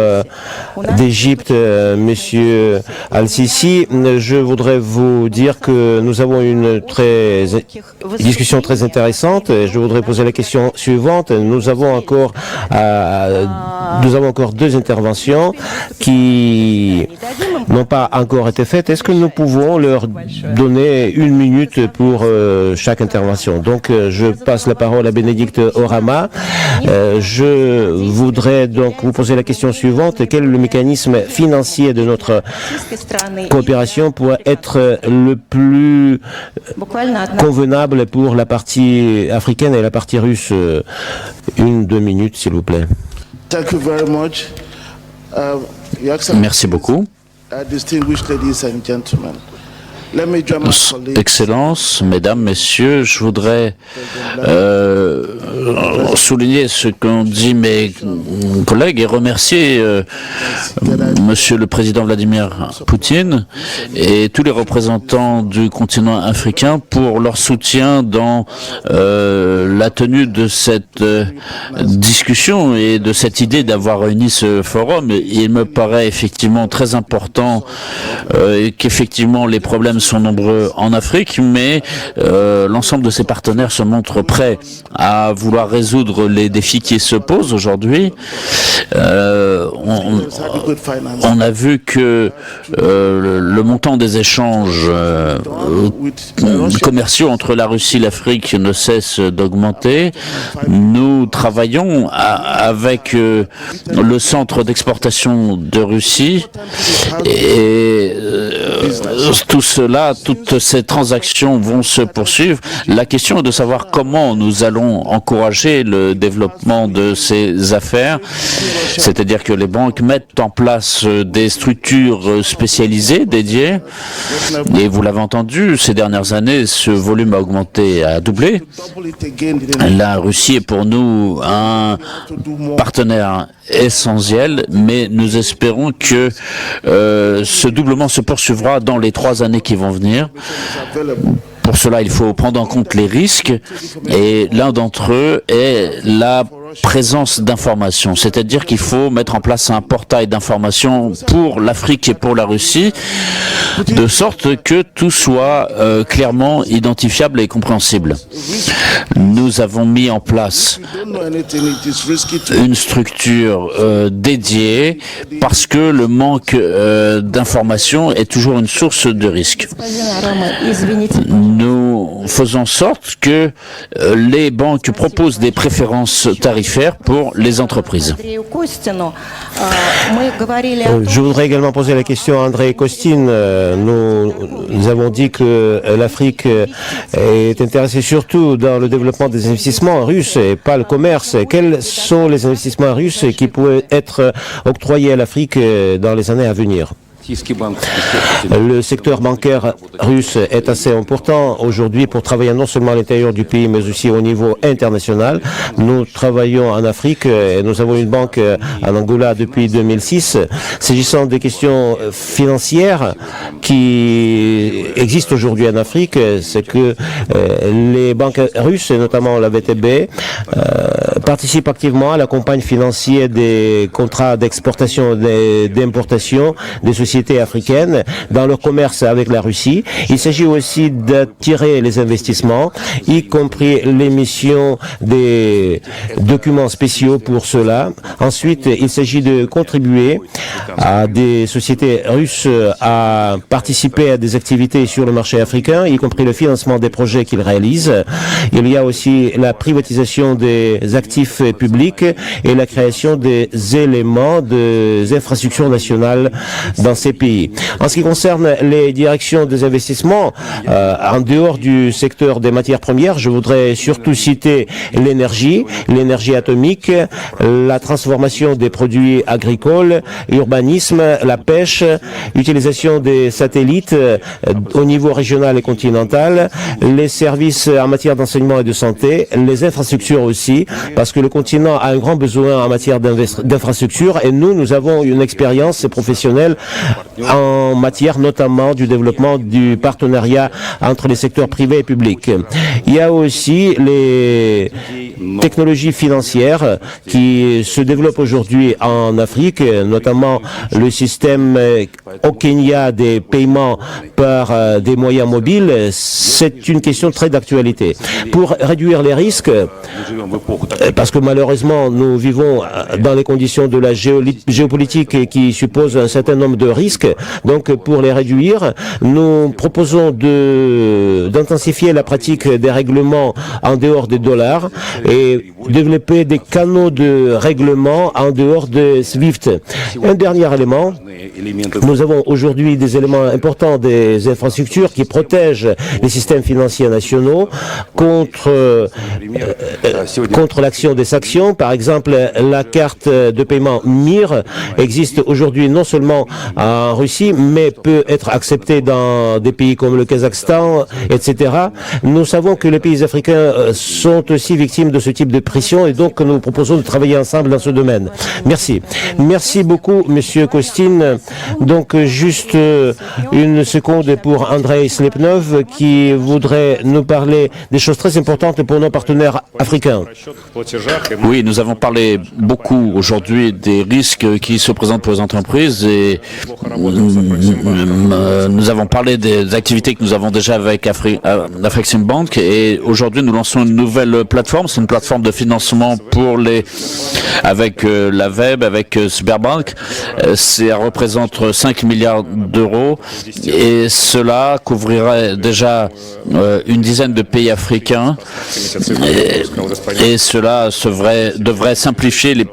d'Égypte, Monsieur Al-Sisi, je voudrais vous dire que nous avons une discussion très intéressante. Je voudrais poser la question suivante. Nous avons encore deux interventions qui n'ont pas encore été faites. Est-ce que nous pouvons leur donner 1 minute pour chaque intervention? Donc, je passe la parole à Bénédicte Orama. Je voudrais donc vous poser la question suivante. Quel est le mécanisme financier de notre coopération pour être le plus convenable pour la partie africaine et la partie russe? 1-2 minutes, s'il vous plaît. Thank you very much. Merci beaucoup. Distinguished ladies and gentlemen. Let me join my colleagues. Excellences, Mesdames, Messieurs, je voudrais souligner ce qu'ont dit mes collègues et remercier Monsieur le Président Vladimir Poutine et tous les représentants du continent africain pour leur soutien dans la tenue de cette discussion et de cette idée d'avoir réuni ce forum. Il me paraît effectivement très important qu'effectivement les problèmes sont nombreux en Afrique, mais l'ensemble de ces partenaires se montrent prêts à vouloir résoudre les défis qui se posent aujourd'hui. On a vu que le montant des échanges commerciaux entre la Russie et l'Afrique ne cesse d'augmenter. Nous travaillons avec le centre d'exportation de Russie et tout cela, toutes ces transactions vont se poursuivre. La question est de savoir comment nous allons encourager le développement de ces affaires, c'est-à-dire que les banques mettent en place des structures spécialisées, dédiées, et vous l'avez entendu, ces dernières années, ce volume a augmenté, a doublé. La Russie est pour nous un partenaire essentiel, mais nous espérons que ce doublement se poursuivra dans les 3 années qui vont venir. Pour cela, il faut prendre en compte les risques et l'un d'entre eux est la présence d'informations, c'est-à-dire qu'il faut mettre en place un portail d'informations pour l'Afrique et pour la Russie, de sorte que tout soit clairement identifiable et compréhensible. Nous avons mis en place une structure dédiée parce que le manque d'informations est toujours une source de risque. Nous faisons en sorte que les banques proposent des préférences tarifaires pour les entreprises. Je voudrais également poser la question à Andrei Kostin. Nous avons dit que l'Afrique est intéressée surtout dans le développement des investissements russes et pas le commerce. Quels sont les investissements russes qui pourraient être octroyés à l'Afrique dans les années à venir ? Le secteur bancaire russe est assez important aujourd'hui pour travailler non seulement à l'intérieur du pays, mais aussi au niveau international. Nous travaillons en Afrique et nous avons une banque en Angola depuis 2006. S'agissant des questions financières qui existent aujourd'hui en Afrique, c'est que les banques russes, et notamment la VTB, participent activement à la campagne financière des contrats d'exportation et d'importation des sociétés africaines dans leur commerce avec la Russie. Il s'agit aussi d'attirer les investissements, y compris l'émission des documents spéciaux pour cela. Ensuite, il s'agit de contribuer à des sociétés russes à participer à des activités sur le marché africain, y compris le financement des projets qu'ils réalisent. Il y a aussi la privatisation des actifs publics et la création des éléments des infrastructures nationales dans ces pays. En ce qui concerne les directions des investissements, en dehors du secteur des matières premières, je voudrais surtout citer l'énergie atomique, la transformation des produits agricoles, urbanisme, la pêche, utilisation des satellites au niveau régional et continental, les services en matière d'enseignement et de santé, les infrastructures aussi, parce que le continent a un grand besoin en matière d'infrastructures et nous avons une expérience professionnelle en matière notamment du développement du partenariat entre les secteurs privés et publics. Il y a aussi les technologies financières qui se développent aujourd'hui en Afrique, notamment le système au Kenya des paiements par des moyens mobiles. C'est une question très d'actualité. Pour réduire les risques, parce que malheureusement nous vivons dans les conditions de la géopolitique qui suppose un certain nombre de risques, donc pour les réduire, nous proposons d'intensifier la pratique des règlements en dehors des dollars et développer des canaux de règlement en dehors de SWIFT. Un dernier élément, nous avons aujourd'hui des éléments importants des infrastructures qui protègent les systèmes financiers nationaux contre l'action des sanctions. Par exemple, la carte de paiement MIR existe aujourd'hui non seulement en Russie, mais peut être acceptée dans des pays comme le Kazakhstan, etc. Nous savons que les pays africains sont aussi victimes de ce type de pression et donc nous proposons de travailler ensemble dans ce domaine. Merci. Merci beaucoup, Monsieur Kostin. Donc, juste une seconde pour Andrei Slepnov qui voudrait nous parler des choses très importantes pour nos partenaires africains. Oui, nous avons parlé beaucoup aujourd'hui des risques qui se présentent pour les entreprises et nous avons parlé des activités que nous avons déjà avec Afreximbank et aujourd'hui nous lançons une nouvelle plateforme. C'est une plateforme de financement avec la Web, avec Sberbank. Ça représente 5 milliards d'euros et cela couvrirait déjà une dizaine de pays africains et cela devrait simplifier les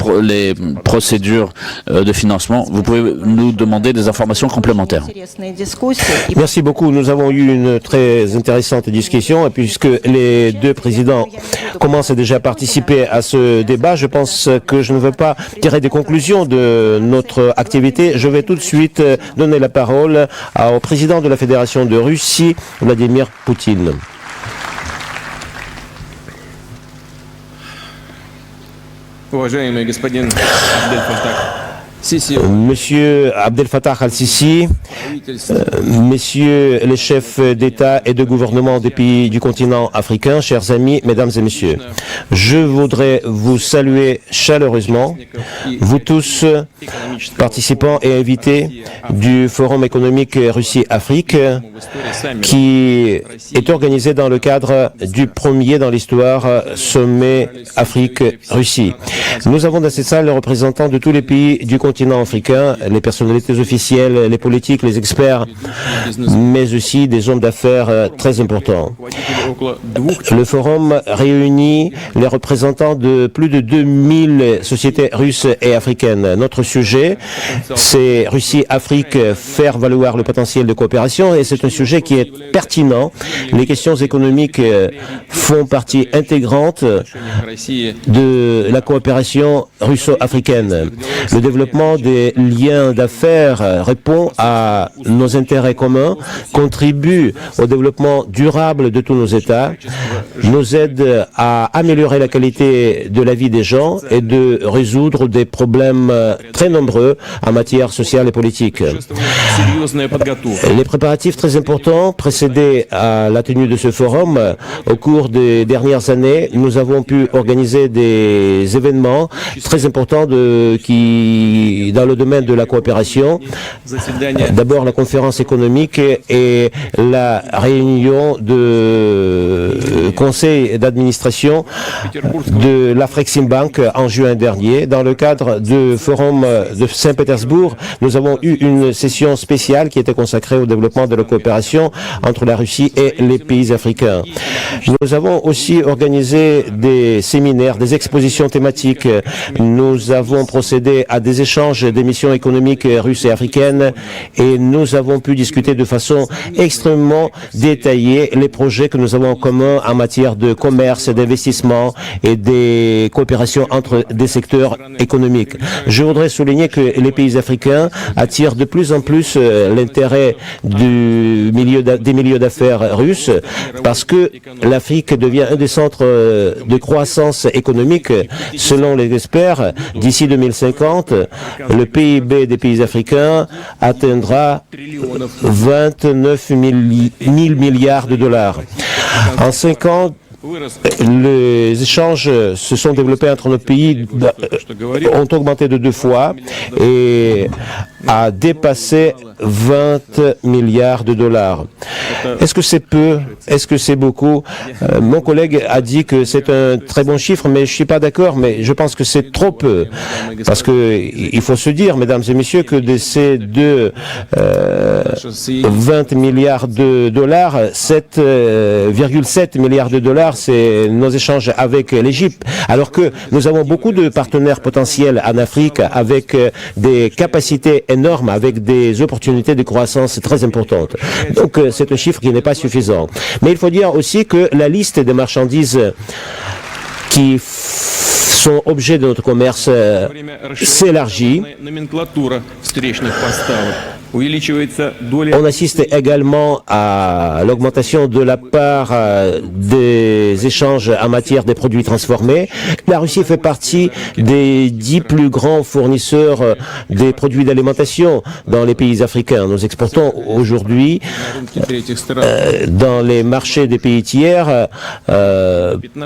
procédures de financement. Vous pouvez nous demander des informations complémentaires. Merci beaucoup. Nous avons eu une très intéressante discussion et puisque les deux présidents commencent déjà à participer à ce débat, je pense que je ne veux pas tirer des conclusions de notre activité. Je vais tout de suite donner la parole au président de la Fédération de Russie, Vladimir Poutine. Monsieur Abdel Fattah al-Sisi, messieurs les chefs d'État et de gouvernement des pays du continent africain, chers amis, mesdames et messieurs, je voudrais vous saluer chaleureusement, vous tous, participants et invités du Forum économique Russie-Afrique, qui est organisé dans le cadre du premier dans l'histoire sommet Afrique-Russie. Nous avons dans cette salle les représentants de tous les pays du continent africain, les personnalités officielles, les politiques, les experts, mais aussi des hommes d'affaires très importants. Le forum réunit les représentants de plus de 2000 sociétés russes et africaines. Notre sujet, c'est Russie-Afrique, faire valoir le potentiel de coopération, et c'est un sujet qui est pertinent. Les questions économiques font partie intégrante de la coopération russo-africaine. Le développement des liens d'affaires répond à nos intérêts communs, contribue au développement durable de tous nos États, nous aide à améliorer la qualité de la vie des gens et de résoudre des problèmes très nombreux en matière sociale et politique. Les préparatifs très importants précédaient à la tenue de ce forum. Au cours des dernières années, nous avons pu organiser des événements très importants dans le domaine de la coopération. D'abord la conférence économique et la réunion de conseil d'administration de l'Afreximbank en juin dernier. Dans le cadre du forum de Saint-Pétersbourg, nous avons eu une session spéciale qui était consacrée au développement de la coopération entre la Russie et les pays africains. Nous avons aussi organisé des séminaires, des expositions thématiques. Nous avons procédé à des échanges des missions économiques russes et africaines et nous avons pu discuter de façon extrêmement détaillée les projets que nous avons en commun en matière de commerce, d'investissement et des coopérations entre des secteurs économiques. Je voudrais souligner que les pays africains attirent de plus en plus l'intérêt des milieux d'affaires russes parce que l'Afrique devient un des centres de croissance économique. Selon les experts, d'ici 2050, le PIB des pays africains atteindra 29 000 milliards de dollars. En 5 ans, les échanges se sont développés entre nos pays, ont augmenté de 2 fois et a dépassé 20 milliards de dollars. Est-ce que c'est peu? Est-ce que c'est beaucoup? Mon collègue a dit que c'est un très bon chiffre, mais je ne suis pas d'accord, mais je pense que c'est trop peu. Parce qu'il faut se dire, mesdames et messieurs, que de ces 20 milliards de dollars, 7,7 milliards de dollars, c'est nos échanges avec l'Égypte. Alors que nous avons beaucoup de partenaires potentiels en Afrique avec des capacités énormes, avec des opportunités de croissance très importantes. Donc c'est un chiffre qui n'est pas suffisant. Mais il faut dire aussi que la liste des marchandises qui son objet de notre commerce s'élargit. On assiste également à l'augmentation de la part des échanges en matière des produits transformés. La Russie fait partie des 10 plus grands fournisseurs des produits d'alimentation dans les pays africains. Nous exportons aujourd'hui dans les marchés des pays tiers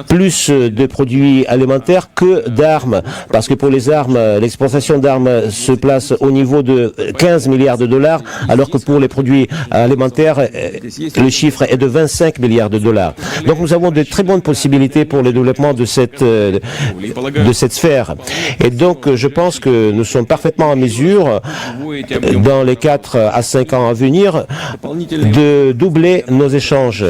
plus de produits alimentaires que d'armes, parce que pour les armes, l'exportation d'armes se place au niveau de 15 milliards de dollars, alors que pour les produits alimentaires, le chiffre est de 25 milliards de dollars. Donc nous avons de très bonnes possibilités pour le développement de cette sphère. Et donc je pense que nous sommes parfaitement en mesure, dans les 4 à 5 ans à venir, de doubler nos échanges.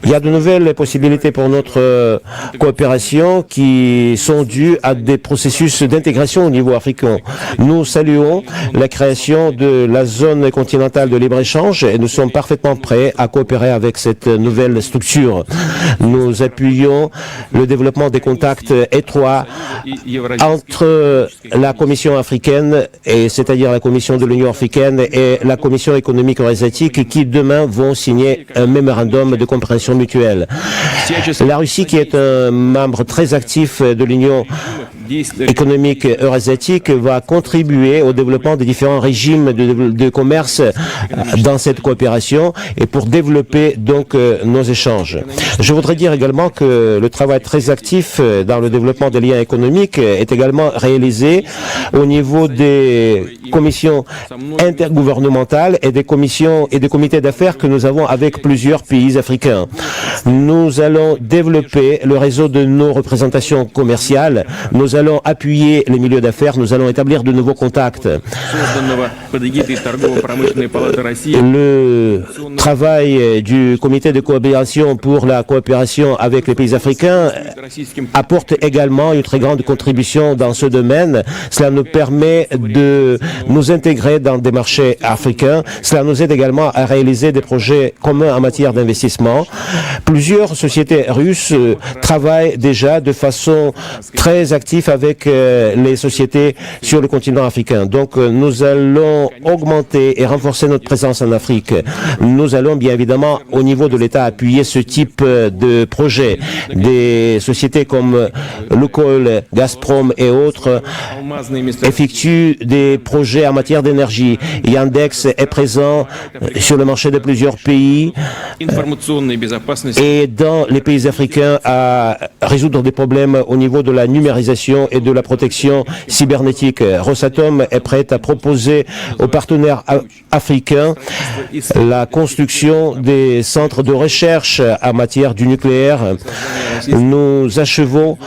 Il y a de nouvelles possibilités pour notre coopération qui sont dues à des processus d'intégration au niveau africain. Nous saluons la création de la zone continentale de libre-échange et nous sommes parfaitement prêts à coopérer avec cette nouvelle structure. Nous appuyons le développement des contacts étroits entre la Commission africaine, c'est-à-dire la Commission de l'Union africaine et la Commission économique eurasiatique qui demain vont signer un mémorandum de compréhension mutuelle. La Russie, qui est un membre très actif de l'Union économique eurasiatique, va contribuer au développement des différents régimes de commerce dans cette coopération et pour développer donc nos échanges. Je voudrais dire également que le travail très actif dans le développement des liens économiques est également réalisé au niveau des commissions intergouvernementales et des commissions et des comités d'affaires que nous avons avec plusieurs pays africains. Nous allons développer le réseau de nos représentations commerciales, nous allons appuyer les milieux d'affaires, nous allons établir de nouveaux contacts. Le travail du comité de coopération pour la coopération avec les pays africains apporte également une très grande contribution dans ce domaine. Cela nous permet de nous intégrer dans des marchés africains. Cela nous aide également à réaliser des projets communs en matière d'investissement. Plusieurs sociétés russes travaillent déjà de façon très active avec les sociétés sur le continent africain. Donc nous allons augmenter et renforcer notre présence en Afrique. Nous allons bien évidemment au niveau de l'État appuyer ce type de projet. Des sociétés comme Lukoil, Gazprom et autres effectuent des projets en matière d'énergie. Yandex est présent sur le marché de plusieurs pays et dans les pays africains à résoudre des problèmes au niveau de la numérisation et de la protection cybernétique. Rosatom est prête à proposer aux partenaires africains la construction des centres de recherche en matière du nucléaire. Nous achevons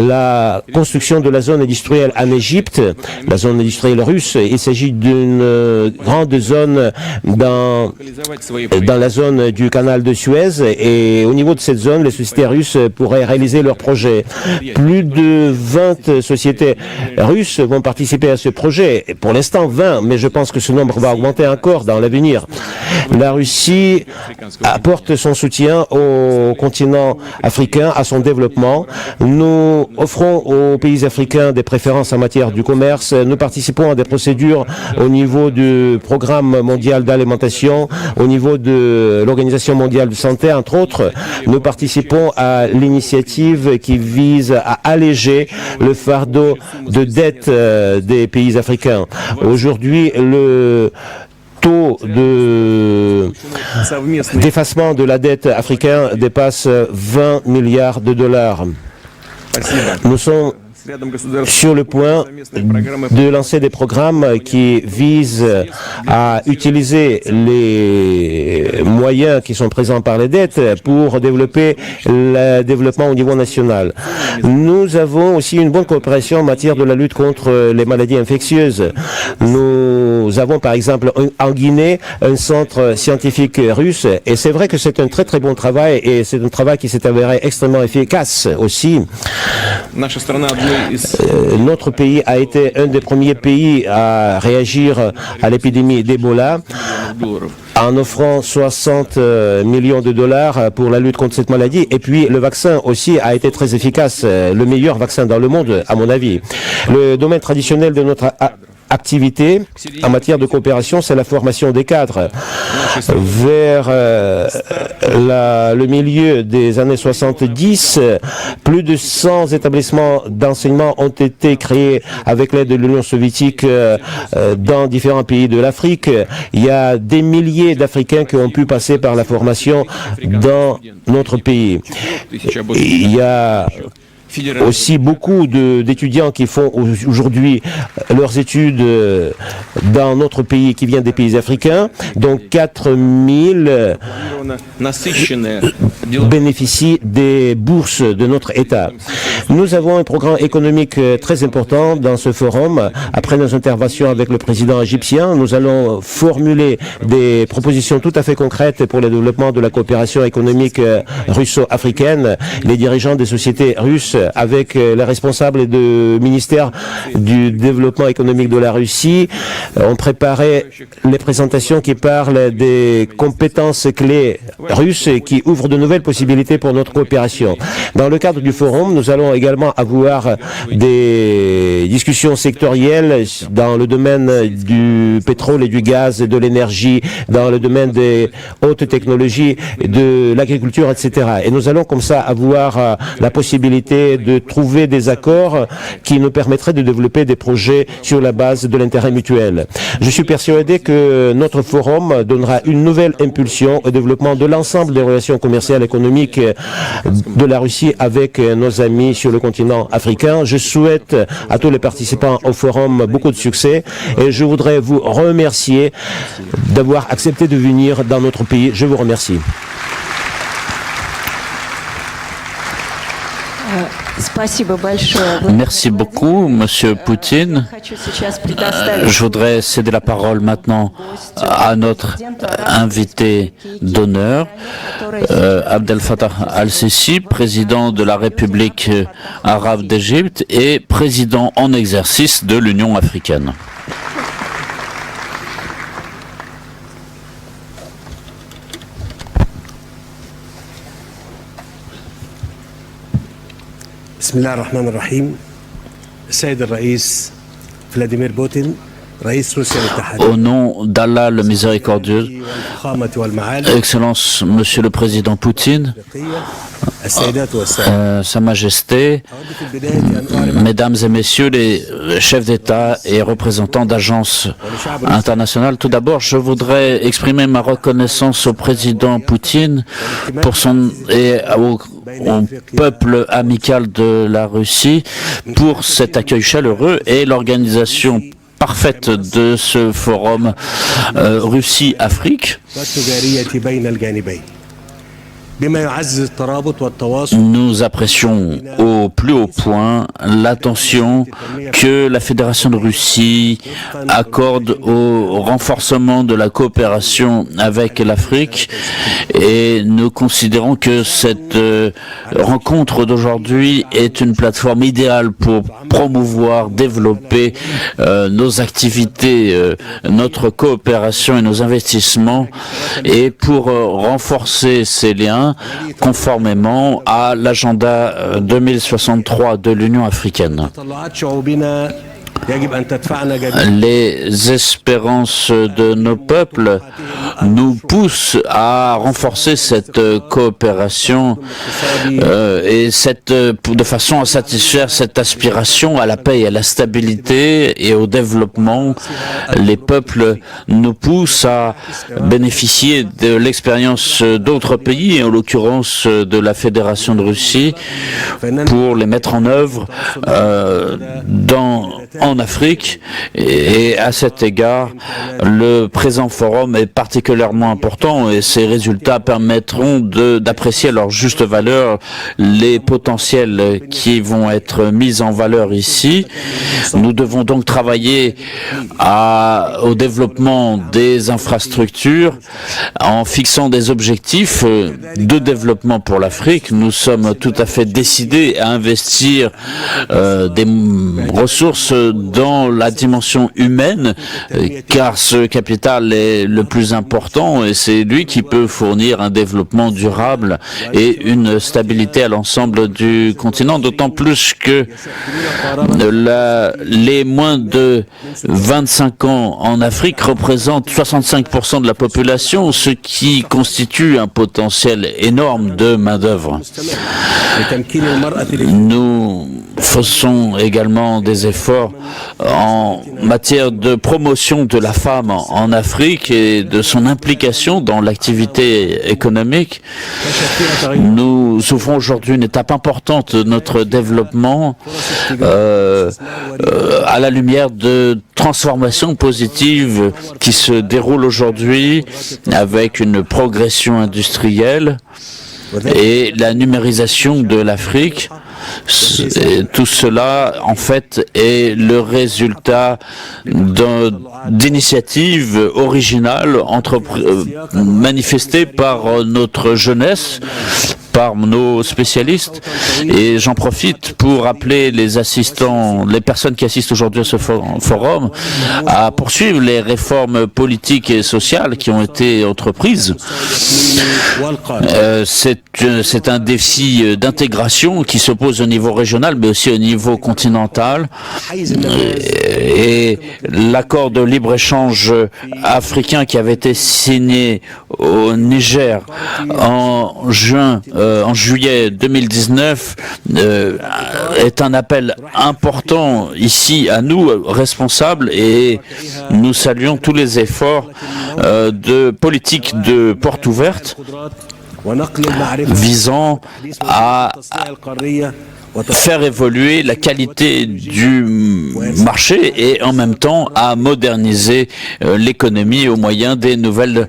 la construction de la zone industrielle en Égypte, la zone industrielle russe. Il s'agit d'une grande zone dans la zone du canal de Suez et au niveau de cette zone, les sociétés russes pourraient réaliser leurs projets. Plus de 20 sociétés russes vont participer à ce projet. Pour l'instant 20, mais je pense que ce nombre va augmenter encore dans l'avenir. La Russie apporte son soutien au continent africain, à son développement. Nous offrons aux pays africains des préférences en matière du commerce. Nous participons à des procédures au niveau du programme mondial d'alimentation, au niveau de l'Organisation mondiale de santé, entre autres. Nous participons à l'initiative qui vise à alléger le fardeau de dette des pays africains. Aujourd'hui, le taux d'effacement de la dette africaine dépasse 20 milliards de dollars. Nous sommes sur le point de lancer des programmes qui visent à utiliser les moyens qui sont présents par les dettes pour développer le développement au niveau national. Nous avons aussi une bonne coopération en matière de la lutte contre les maladies infectieuses. Nous avons par exemple en Guinée un centre scientifique russe et c'est vrai que c'est un très très bon travail et c'est un travail qui s'est avéré extrêmement efficace aussi. Notre pays a été un des premiers pays à réagir à l'épidémie d'Ebola en offrant 60 millions de dollars pour la lutte contre cette maladie. Et puis le vaccin aussi a été très efficace, le meilleur vaccin dans le monde, à mon avis. Le domaine traditionnel de notre activité en matière de coopération, c'est la formation des cadres. Vers le milieu des années 70, plus de 100 établissements d'enseignement ont été créés avec l'aide de l'Union soviétique dans différents pays de l'Afrique. Il y a des milliers d'Africains qui ont pu passer par la formation dans notre pays. Il y a aussi beaucoup d'étudiants qui font aujourd'hui leurs études dans notre pays, qui viennent des pays africains. Donc 4000 bénéficient des bourses de notre État. Nous avons un programme économique très important dans ce forum. Après nos interventions avec le président égyptien, nous allons formuler des propositions tout à fait concrètes pour le développement de la coopération économique russo-africaine. Les dirigeants des sociétés russes avec les responsables du ministère du développement économique de la Russie ont préparé les présentations qui parlent des compétences clés russes et qui ouvrent de nouvelles possibilités pour notre coopération. Dans le cadre du forum, nous allons également avoir des discussions sectorielles dans le domaine du pétrole et du gaz et de l'énergie, dans le domaine des hautes technologies, de l'agriculture, etc. Et nous allons comme ça avoir la possibilité de trouver des accords qui nous permettraient de développer des projets sur la base de l'intérêt mutuel. Je suis persuadé que notre forum donnera une nouvelle impulsion au développement de l'ensemble des relations commerciales et économiques de la Russie avec nos amis sur le continent africain. Je souhaite à tous les participants au forum beaucoup de succès et je voudrais vous remercier d'avoir accepté de venir dans notre pays. Je vous remercie. Merci beaucoup, Monsieur Poutine. Je voudrais céder la parole maintenant à notre invité d'honneur, Abdel Fattah al-Sisi, président de la République arabe d'Égypte et président en exercice de l'Union africaine. بسم الله الرحمن الرحيم السيد الرئيس فلاديمير بوتين رئيس روسيا المتحدة. Au nom d'Allah le miséricordieux, Excellence Monsieur le Président Poutine, Sa Majesté, Mesdames et Messieurs les chefs d'État et représentants d'agences internationales, tout d'abord, je voudrais exprimer ma reconnaissance au Président Poutine pour et au peuple amical de la Russie pour cet accueil chaleureux et l'organisation parfaite de ce forum Russie-Afrique. Nous apprécions au plus haut point l'attention que la Fédération de Russie accorde au renforcement de la coopération avec l'Afrique et nous considérons que cette rencontre d'aujourd'hui est une plateforme idéale pour promouvoir, développer nos activités, notre coopération et nos investissements et pour renforcer ces liens conformément à l'agenda 2063 de l'Union africaine. Les espérances de nos peuples nous poussent à renforcer cette coopération et de façon à satisfaire cette aspiration à la paix et à la stabilité et au développement. Les peuples nous poussent à bénéficier de l'expérience d'autres pays, et en l'occurrence de la Fédération de Russie, pour les mettre en œuvre en Afrique et à cet égard, le présent forum est particulièrement important et ses résultats permettront d'apprécier à leur juste valeur les potentiels qui vont être mis en valeur ici. Nous devons donc travailler au développement des infrastructures en fixant des objectifs de développement pour l'Afrique. Nous sommes tout à fait décidés à investir des ressources dans la dimension humaine, car ce capital est le plus important et c'est lui qui peut fournir un développement durable et une stabilité à l'ensemble du continent, d'autant plus que les moins de 25 ans en Afrique représentent 65% de la population, ce qui constitue un potentiel énorme de main-d'œuvre. Nous faisons également des efforts en matière de promotion de la femme en Afrique et de son implication dans l'activité économique. Nous ouvrons aujourd'hui une étape importante de notre développement à la lumière de transformations positives qui se déroulent aujourd'hui avec une progression industrielle et la numérisation de l'Afrique. Tout cela, en fait, est le résultat d'initiatives originales manifestées par notre jeunesse, par nos spécialistes, et j'en profite pour appeler les personnes qui assistent aujourd'hui à ce forum à poursuivre les réformes politiques et sociales qui ont été entreprises. C'est un défi d'intégration qui se pose au niveau régional mais aussi au niveau continental, et l'accord de libre-échange africain qui avait été signé au Niger en juillet 2019 est un appel important ici à nous, responsables, et nous saluons tous les efforts de politique de porte ouverte visant à faire évoluer la qualité du marché et en même temps à moderniser l'économie au moyen des nouvelles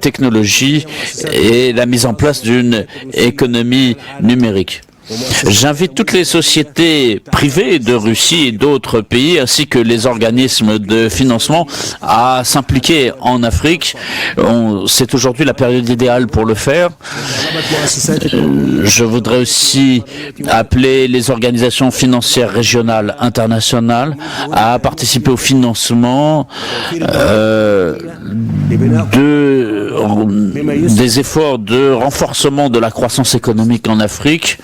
technologies et la mise en place d'une économie numérique. J'invite toutes les sociétés privées de Russie et d'autres pays, ainsi que les organismes de financement, à s'impliquer en Afrique. C'est aujourd'hui la période idéale pour le faire. Je voudrais aussi appeler les organisations financières régionales, internationales, à participer au financement des efforts de renforcement de la croissance économique en Afrique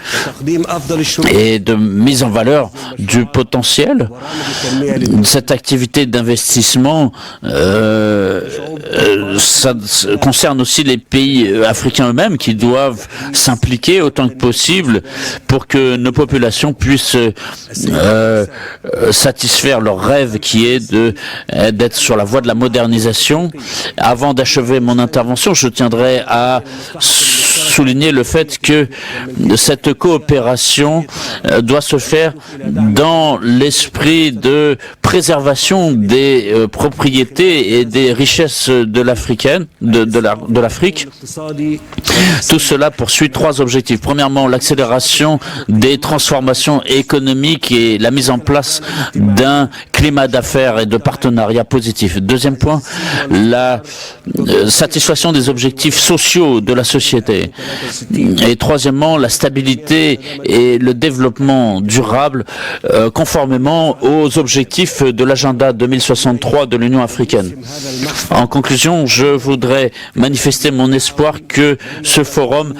et de mise en valeur du potentiel. Cette activité d'investissement ça concerne aussi les pays africains eux-mêmes qui doivent s'impliquer autant que possible pour que nos populations puissent satisfaire leur rêve qui est d'être sur la voie de la modernisation. Avant d'achever mon intervention, je tiendrai à souligner le fait que cette coopération doit se faire dans l'esprit de préservation des propriétés et des richesses de l'Afrique. Tout cela poursuit trois objectifs. Premièrement, l'accélération des transformations économiques et la mise en place d'un climat d'affaires et de partenariats positifs. Deuxième point, la satisfaction des objectifs sociaux de la société. Et troisièmement, la stabilité et le développement durable conformément aux objectifs de l'agenda 2063 de l'Union africaine. En conclusion, je voudrais manifester mon espoir que ce forum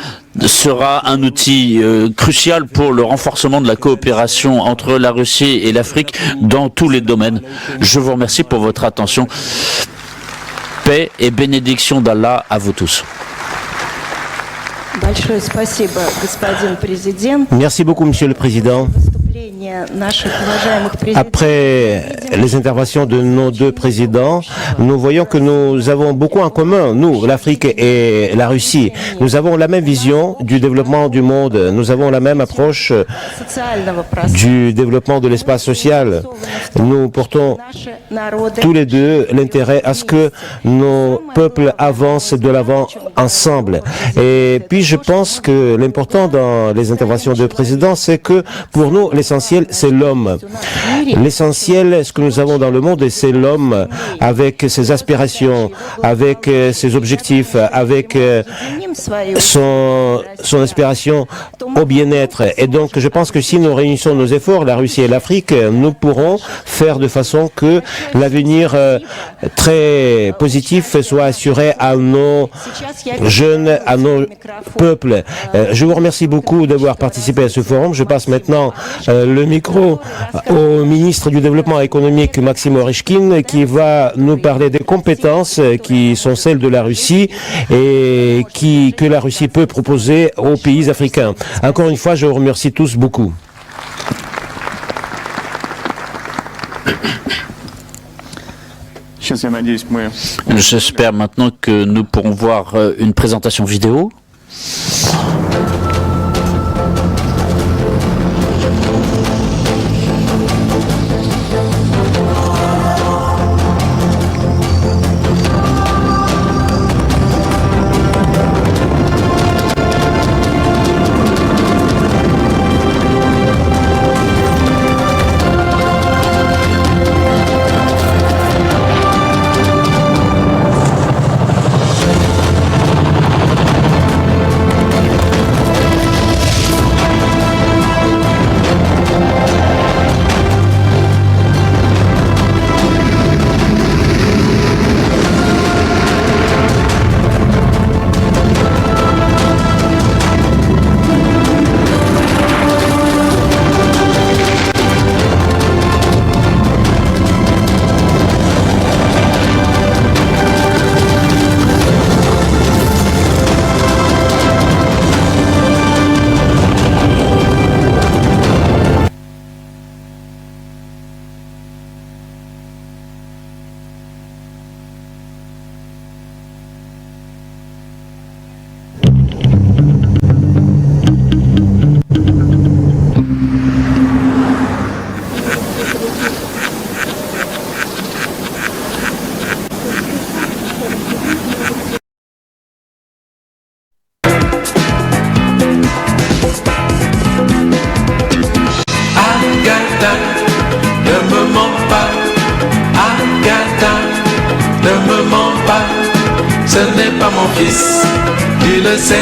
sera un outil crucial pour le renforcement de la coopération entre la Russie et l'Afrique dans tous les domaines. Je vous remercie pour votre attention. Paix et bénédiction d'Allah à vous tous. Merci beaucoup, Monsieur le Président. Après les interventions de nos deux présidents, nous voyons que nous avons beaucoup en commun, nous, l'Afrique et la Russie. Nous avons la même vision du développement du monde, nous avons la même approche du développement de l'espace social. Nous portons tous les deux l'intérêt à ce que nos peuples avancent de l'avant ensemble. Et puis je pense que l'important dans les interventions de président, c'est que pour nous, l'essentiel, c'est l'homme. L'essentiel, ce que nous avons dans le monde, c'est l'homme avec ses aspirations, avec ses objectifs, avec son aspiration au bien-être. Et donc, je pense que si nous réunissons nos efforts, la Russie et l'Afrique, nous pourrons faire de façon que l'avenir très positif soit assuré à nos jeunes, à nos peuples. Je vous remercie beaucoup d'avoir participé à ce forum. Je passe maintenant le micro au ministre du Développement économique, Maxime Oreshkin, qui va nous parler des compétences qui sont celles de la Russie et que la Russie peut proposer aux pays africains. Encore une fois, je vous remercie tous beaucoup. J'espère maintenant que nous pourrons voir une présentation vidéo. Ce n'est pas mon fils, tu le sais.